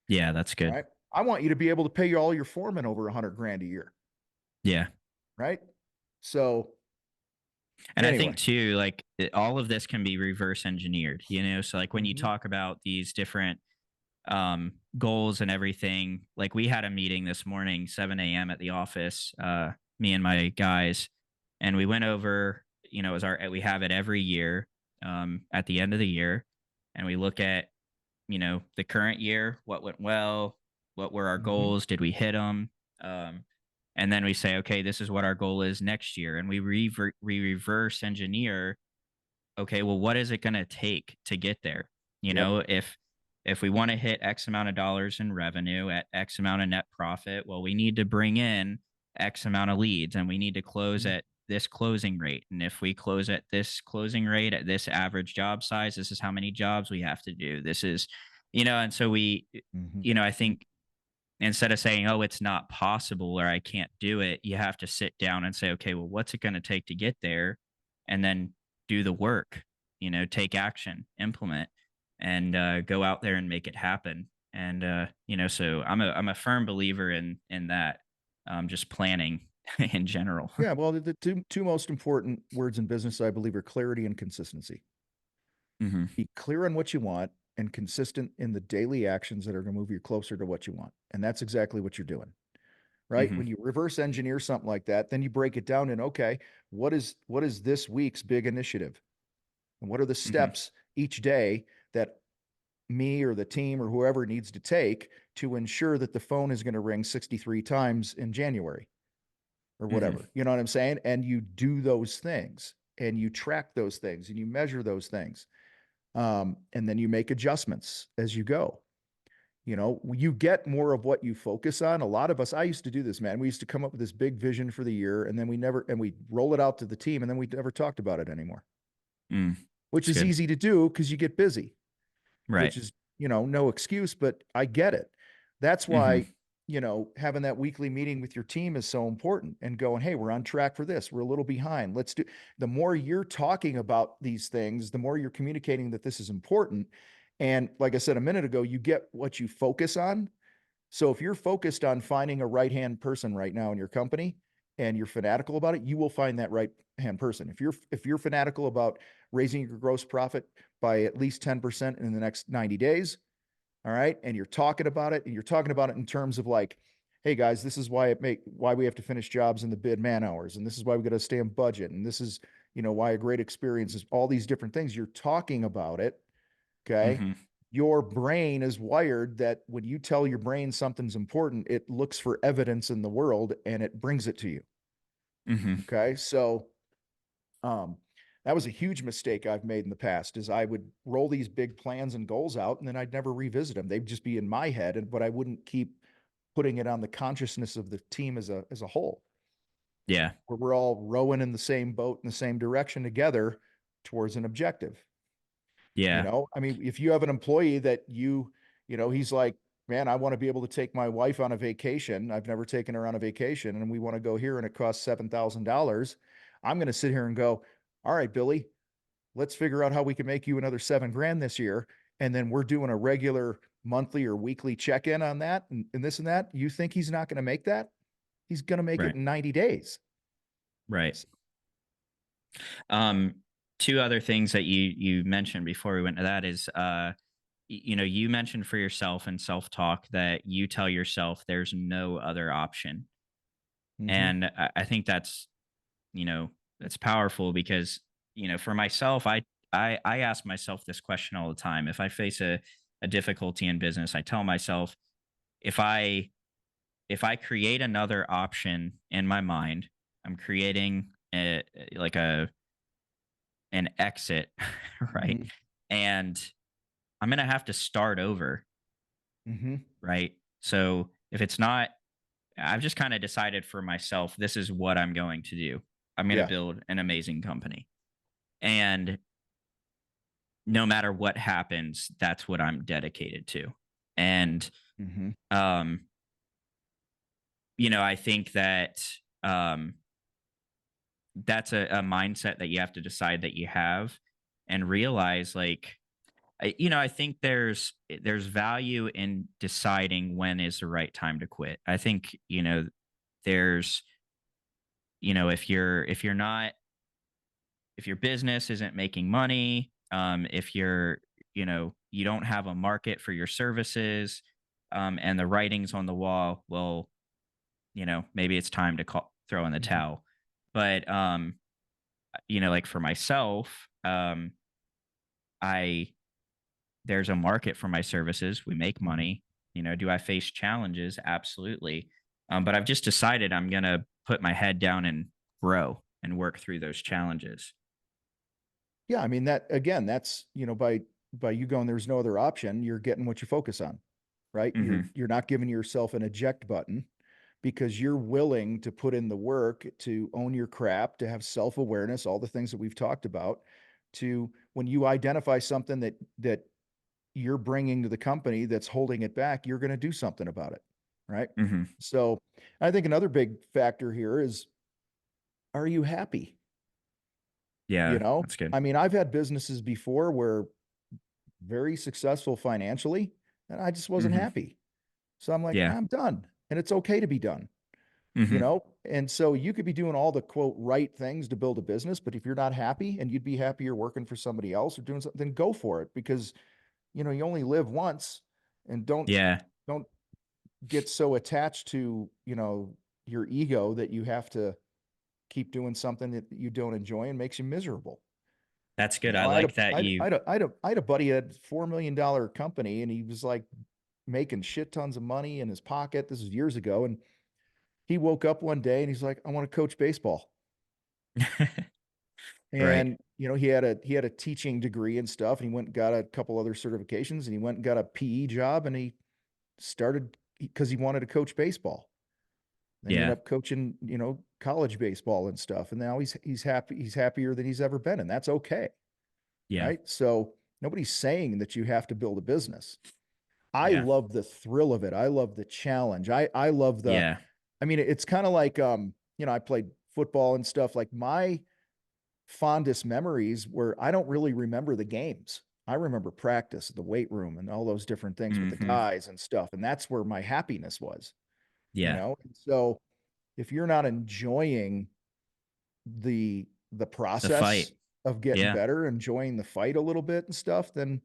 Yeah. That's good. Right. I want you to be able to pay all your foremen over 100 grand a year. Yeah. Right. So And I think anyway. too, like all of this can be reverse engineered, so like when you Mhm. talk about these different goals and everything, like we had a meeting this morning, 7 a.m. at the office, me and my guys, and we went over, as we have it every year, at the end of the year, and we look at, the current year, what went well, what were our Mhm. goals, did we hit them? Um, and then we say, okay, this is what our goal is next year, and we reverse engineer. Okay, well, what is it going to take to get there? Yep. If we want to hit X amount of dollars in revenue at X amount of net profit, well, we need to bring in X amount of leads, and we need to close Mhm. at this closing rate. And if we close at this closing rate at this average job size, this is how many jobs we have to do. This is, and so Mhm. I think instead of saying, oh, it's not possible or I can't do it, you have to sit down and say, okay, well, what's it going to take to get there? And then do the work, take action, implement, and go out there and make it happen. And, so I'm a firm believer in that, just planning in general. Yeah, well, the two most important words in business, I believe, are clarity and consistency. Hmm. Be clear on what you want and consistent in the daily actions that are going to move you closer to what you want. And that's exactly what you're doing. right? Mhm. When you reverse engineer something like that, then you break it down and okay, what is this week's big initiative? And what are the Mhm. steps each day that me or the team or whoever needs to take to ensure that the phone is going to ring 63 times in January or Mhm. whatever. You know what I'm saying? And you do those things and you track those things and you measure those things. And then you make adjustments as you go. You know, you get more of what you focus on. A lot of us, I used to do this, man. We used to come up with this big vision for the year and then we roll it out to the team and then we never talked about it anymore, Mm. which It's is good. easy to do because you get busy, Right. which is, no excuse, but I get it. That's Mhm. why, having that weekly meeting with your team is so important and going, hey, we're on track for this. We're a little behind. Let's do the more you're talking about these things, the more you're communicating that this is important. And like I said a minute ago, you get what you focus on. So if you're focused on finding a right hand person right now in your company and you're fanatical about it, you will find that right hand person. If you're fanatical about raising your gross profit by at least 10% in the next 90 days, all right, and you're talking about it and you're talking about it in terms of like, hey guys, this is why we have to finish jobs in the bid man hours and this is why we got to stay on budget and this is, why a great experience is all these different things. You're talking about it. Okay. Mhm. Your brain is wired that when you tell your brain something's important, it looks for evidence in the world and it brings it to you. Mhm. Okay. So, um, that was a huge mistake I've made in the past is I would roll these big plans and goals out and then I'd never revisit them. They'd just be in my head, but I wouldn't keep putting it on the consciousness of the team as a whole. Yeah. Where we're all rowing in the same boat in the same direction together towards an objective. Yeah. I mean, if you have an employee that he's like, man, I want to be able to take my wife on a vacation. I've never taken her on a vacation and we want to go here and it costs $7,000. I'm going to sit here and go, all right, Billy, let's figure out how we can make you another 7 grand this year. And then we're doing a regular monthly or weekly check in on that and this and that. You think he's not going to make that? He's going to make it Right. in 90 days. Right. Um, two other things that you mentioned before we went to that is you mentioned for yourself and self-talk that you tell yourself there's no other option. Mm-hmm. And I think that's powerful because, for myself, I ask myself this question all the time. If I face a difficulty in business, I tell myself if I if I create another option in my mind, I'm creating like a an exit, right? Mm-hmm. And I'm gonna have to start over, Mm-hmm. right? So if it's not, I've just kind of decided for myself, this is what I'm going to do. I'm going to Yeah. build an amazing company. And no matter what happens, that's what I'm dedicated to. And, Mm-hmm. um, I think that um, that's a mindset that you have to decide that you have and realize like, I think there's value in deciding when is the right time to quit. I think, there's, if you're not if your business isn't making money, if you don't have a market for your services, and the writing's on the wall, well, maybe it's time to throw in the Mm-hmm. towel. But like for myself, I there's a market for my services. We make Mm-hmm. money. Do I face challenges? Absolutely. But I've just decided I'm gonna put my head down and grow and work through those challenges. Yeah, I mean that again, that's, by you going there's no other option, you're getting what you focus on, right? You're Hmm. you're not giving yourself an eject button because you're willing to put in the work to own your crap, to have self-awareness, all the things that we've talked about, to when you identify something that you're bringing to the company that's holding it back, you're going to do something about it, right? Hmm. So, I think another big factor here is are you happy? Yeah, that's good. I mean, I've had businesses before where very successful financially, and I just wasn't Hmm. happy. So I'm like, Yeah. I'm done. And it's okay to be done, Hmm. And so you could be doing all the quote right things to build a business, but if you're not happy and you'd be happier working for somebody else or doing something, then go for it because you only live once and don't Yeah. don't get so attached to, your ego that you have to keep doing something that you don't enjoy and makes you miserable. That's You good. I know, I had a like that I had I you had a I had a I had a buddy that had $4 million company, and he was like making shit tons of money in his pocket. This was years ago, and he woke up one day and he's like, I want to coach baseball. right. And he had a teaching degree and stuff, and he went and got a couple other certifications, and he went and got a PE job, and he started because he wanted to coach baseball. Then he Yeah. ended up coaching, college baseball and stuff. And now he's happy. He's happier than he's ever been, and that's okay, Yeah. right? So nobody's saying that you have to build a business. I Yeah. love the thrill of it. I love the challenge. I love the. Yeah. I mean, it's kind of like I played football and stuff. Like my fondest memories where I don't really remember the games. I remember practice, the weight room, and all those different things with the Mhm. guys and stuff. And that's where my happiness was, Yeah. And so if you're not enjoying the The fight. process of getting Yeah. better, enjoying the fight a little bit and stuff, then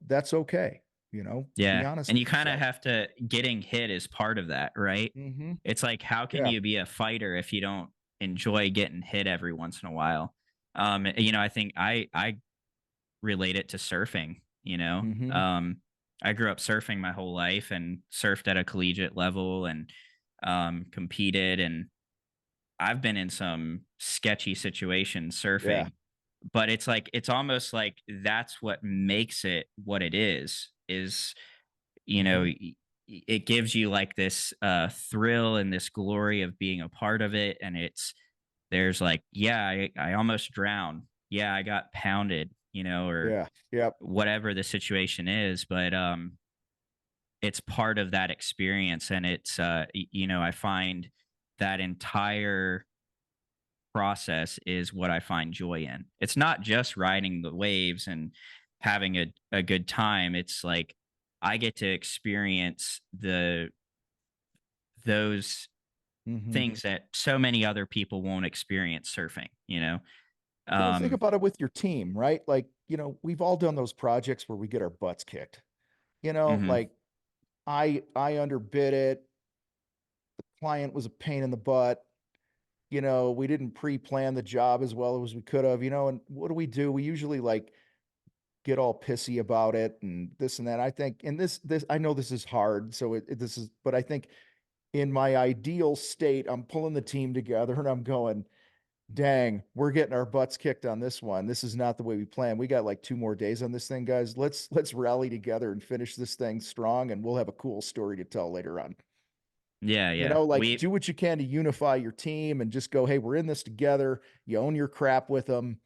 that's okay. Be Yeah. honest And you with kind of yourself. have to getting hit is part of that, right? Hmm. It's like how can Yeah. you be a fighter if you don't enjoy getting hit every once in a while? I think I relate it to surfing, you know. Hmm. I grew up surfing my whole life and surfed at a collegiate level and competed, and I've been in some sketchy situations Yeah. surfing, but it's like it's almost like that's what makes it what it is, Hmm. it gives you like this thrill and this glory of being a part of it, and there's like, yeah, I almost drowned. Yeah, I got pounded, or Yeah. Yep. whatever the situation is, but it's part of that experience, and I find that entire process is what I find joy in. It's not just riding the waves and having a good time. It's like I get to experience those Hmm. things that so many other people won't experience surfing. Think Um about it with your team, right? Like, we've all done those projects where we get our butts kicked. mhm, Like I underbid it. Client was a pain in the butt. We didn't pre-plan the job as well as we could have, and what do? We usually like get all pissy about it and this and that. I think, and this, I know this is hard. So this is, but I think in my ideal state, I'm pulling the team together and I'm going, dang, we're getting our butts kicked on this one. This is not the way we planned. We got like 2 more days on this thing, guys. Let's rally together and finish this thing strong, and we'll have a cool story to tell later on. yeah, yeah. Like We do what you can to unify your team and just go, hey, we're in this together. You own your crap with them.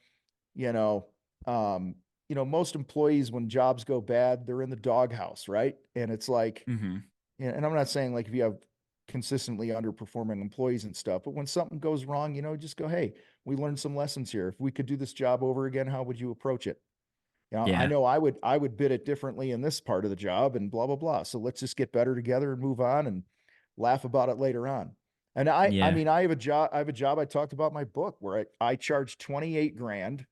You know, um, most employees when jobs go bad, they're in the doghouse, right? And it's like, mhm, and I'm not saying like if you have consistently underperforming employees and stuff, but when something goes wrong, just go, hey, we learned some lessons here. If we could do this job over again, how would you approach it? I yeah, know I would bid it differently in this part of the job and blah blah blah. So let's just get better together and move on and laugh about it later on. And I yeah, mean I have a job I talked about in my book where I charged 28 grand.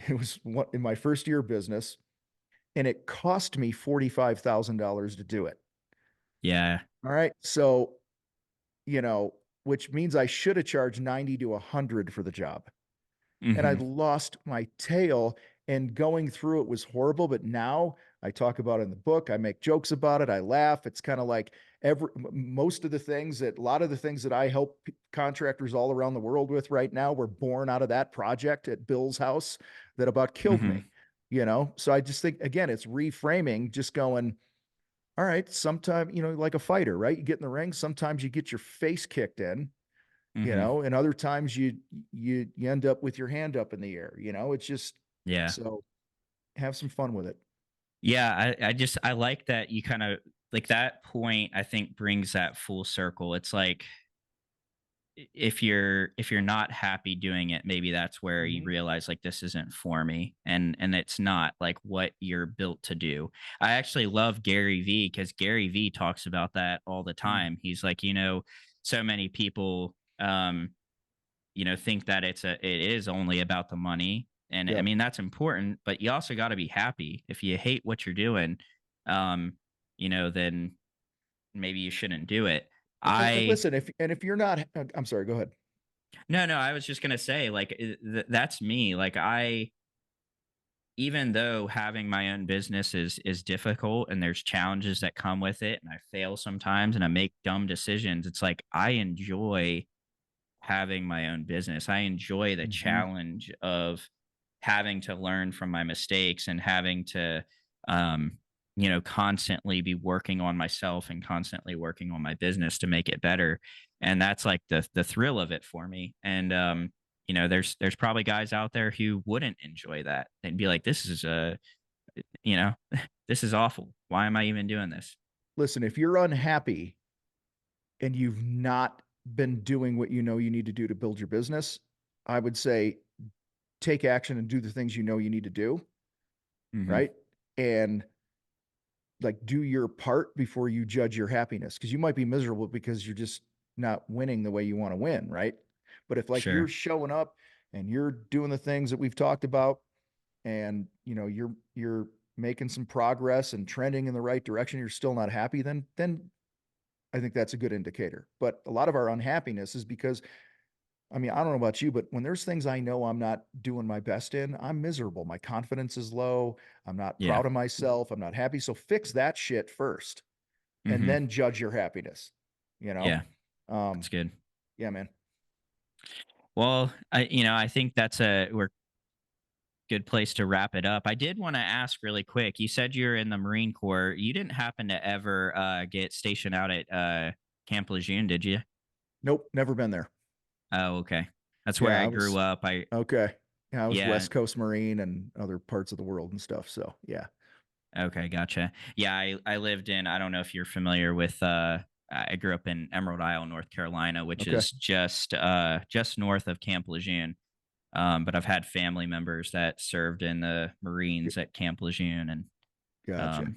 It was in my first year of business, and it cost me $45,000 to do it. yeah, All right. So, you know, which means I should have charged 90 to 100 for the job. And I mhm, lost my tail, and going through it was horrible. But now I talk about it in the book. I make jokes about it. I laugh. It's kind of like a lot of the things that I help contractors all around the world with right now were born out of that project at Bill's house that about killed mhm, me. So I just think, again, it's reframing, just going, all right, sometime, like a fighter, right? You get in the ring, sometimes you get your face kicked in, mhm, and other times you end up with your hand up in the air. It's just, yeah. so have some fun with it. Yeah, I like that you kind of like that point, I think brings that full circle. It's like if you're not happy doing it, maybe that's where you Hmm. realize like this isn't for me, and it's not like what you're built to do. I actually love Gary Vee because Gary Vee talks about that all the time. He's like, so many people think that it is only about the money. And I Yep. mean, that's important, but you also got to be happy. If you hate what you're doing, um, then maybe you shouldn't do it. And I listen, if you're not, I'm sorry, go ahead. No, no, I was just gonna say, like, that's me. Like, even though having my own business is difficult and there's challenges that come with it, and I fail sometimes and I make dumb decisions, it's like I enjoy having my own business. I enjoy the Hmm. challenge of having to learn from my mistakes and having to, um, constantly be working on myself and constantly working on my business to make it better. And that's like the thrill of it for me. And there's probably guys out there who wouldn't enjoy that. They'd be like, "This is you know, this is awful. Why am I even doing this?" Listen, if you're unhappy and you've not been doing what you know you need to do to build your business, I would say take action and do the things you know you need to do, Hmm. right? And like do your part before you judge your happiness because you might be miserable because you're just not winning the way you want to win, right? But if like you're Sure. showing up and you're doing the things that we've talked about and you're making some progress and trending in the right direction, you're still not happy, then I think that's a good indicator. But a lot of our unhappiness is because, I mean, I don't know about you, but when there's things I know I'm not doing my best in, I'm miserable. My confidence is low. I'm not Yeah. proud of myself. I'm not happy. So fix that shit first and Hmm. then judge your happiness, you know? Yeah. Um, That's good. yeah, man. Well, I think that's a we're good place to wrap it up. I did want to ask really quick. You said you're in the Marine Corps. You didn't happen to ever get stationed out at Camp Lejeune, did you? Nope, never been there. Oh, okay. That's where Yeah, I I grew was up. okay. Yeah, I was Yeah. West Coast Marine and other parts of the world and stuff. So yeah. Okay, gotcha. Yeah, I lived in. I don't know if you're familiar with. I grew up in Emerald Isle, North Carolina, which Okay. is just north of Camp Lejeune. But I've had family members that served in the Marines at Camp Lejeune and Gotcha. um,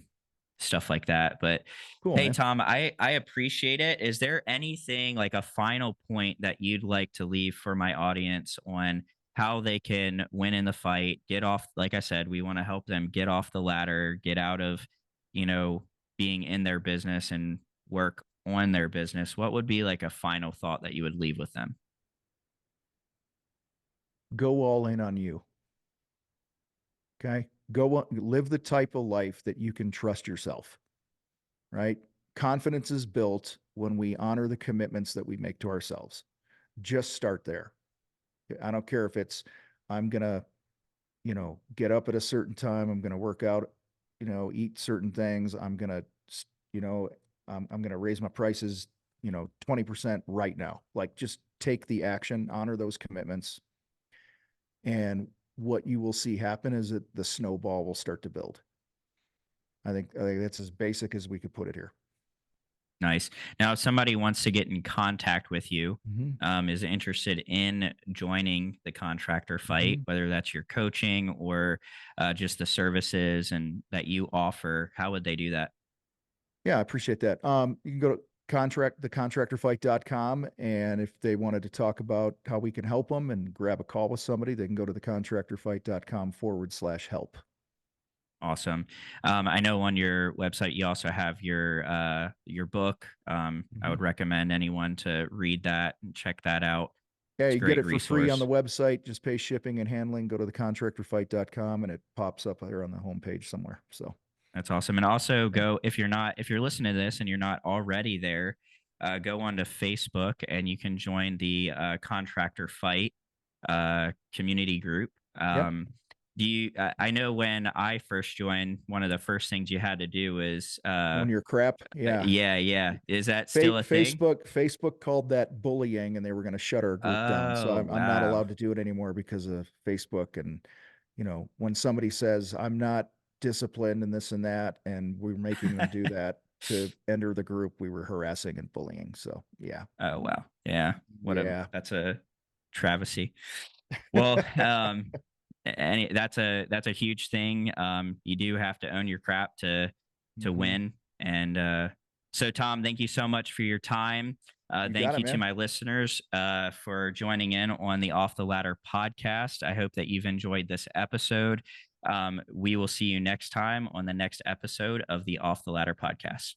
stuff like that. But Cool, hey, man. Tom, I appreciate it. Is there anything like a final point that you'd like to leave for my audience on how they can win in the fight, get off? Like I said, we want to help them get off the ladder, get out of, you know, being in their business and work on their business. What would be like a final thought that you would leave with them? Go all in on you. Okay. Live the type of life that you can trust yourself, right? Confidence is built when we honor the commitments that we make to ourselves. Just start there. I don't care if it's, I'm going to, get up at a certain time. I'm going to work out, eat certain things. I'm going to, you know, I'm going to raise my prices, 20% right now. Like just take the action, honor those commitments. And what you will see happen is that the snowball will start to build. I think that's as basic as we could put it here. Nice. Now, if somebody wants to get in contact with you, Mm-hmm. is interested in joining the contractor fight, Mm-hmm. whether that's your coaching or just the services and that you offer, how would they do that? Yeah, I appreciate that. You can go to thecontractorfight.com, and if they wanted to talk about how we can help them and grab a call with somebody, they can go to thecontractorfight.com/help. Awesome. I know on your website you also have your book. I Mm-hmm. would recommend anyone to read that and check that out. Yeah, It's a you get great it for free on the resource. website. Just pay shipping and handling. Go to thecontractorfight.com, and it pops up there on the homepage somewhere. So, That's awesome. And also yeah. go if you're listening to this and you're not already there, go on to Facebook and you can join the contractor fight community group. Yep. Do you? I know when I first joined, one of the first things you had to do is, On your crap. Yeah. yeah, yeah. Is that still a thing? Facebook called that bullying, and they were going to shut our group down. So Oh I'm not wow. allowed to do it anymore because of Facebook. And when somebody says I'm not disciplined and this and that, and we're making them do that to enter the group, we were harassing and bullying. So yeah, Oh wow. Yeah. yeah, That's a travesty. Well, that's a huge thing. You do have to own your crap to hmm, win. And so, Tom, thank you so much for your time. you got Thank it, you to man. my listeners for joining in on the Off the Ladder podcast. I hope that you've enjoyed this episode. We will see you next time on the next episode of the Off the Ladder podcast.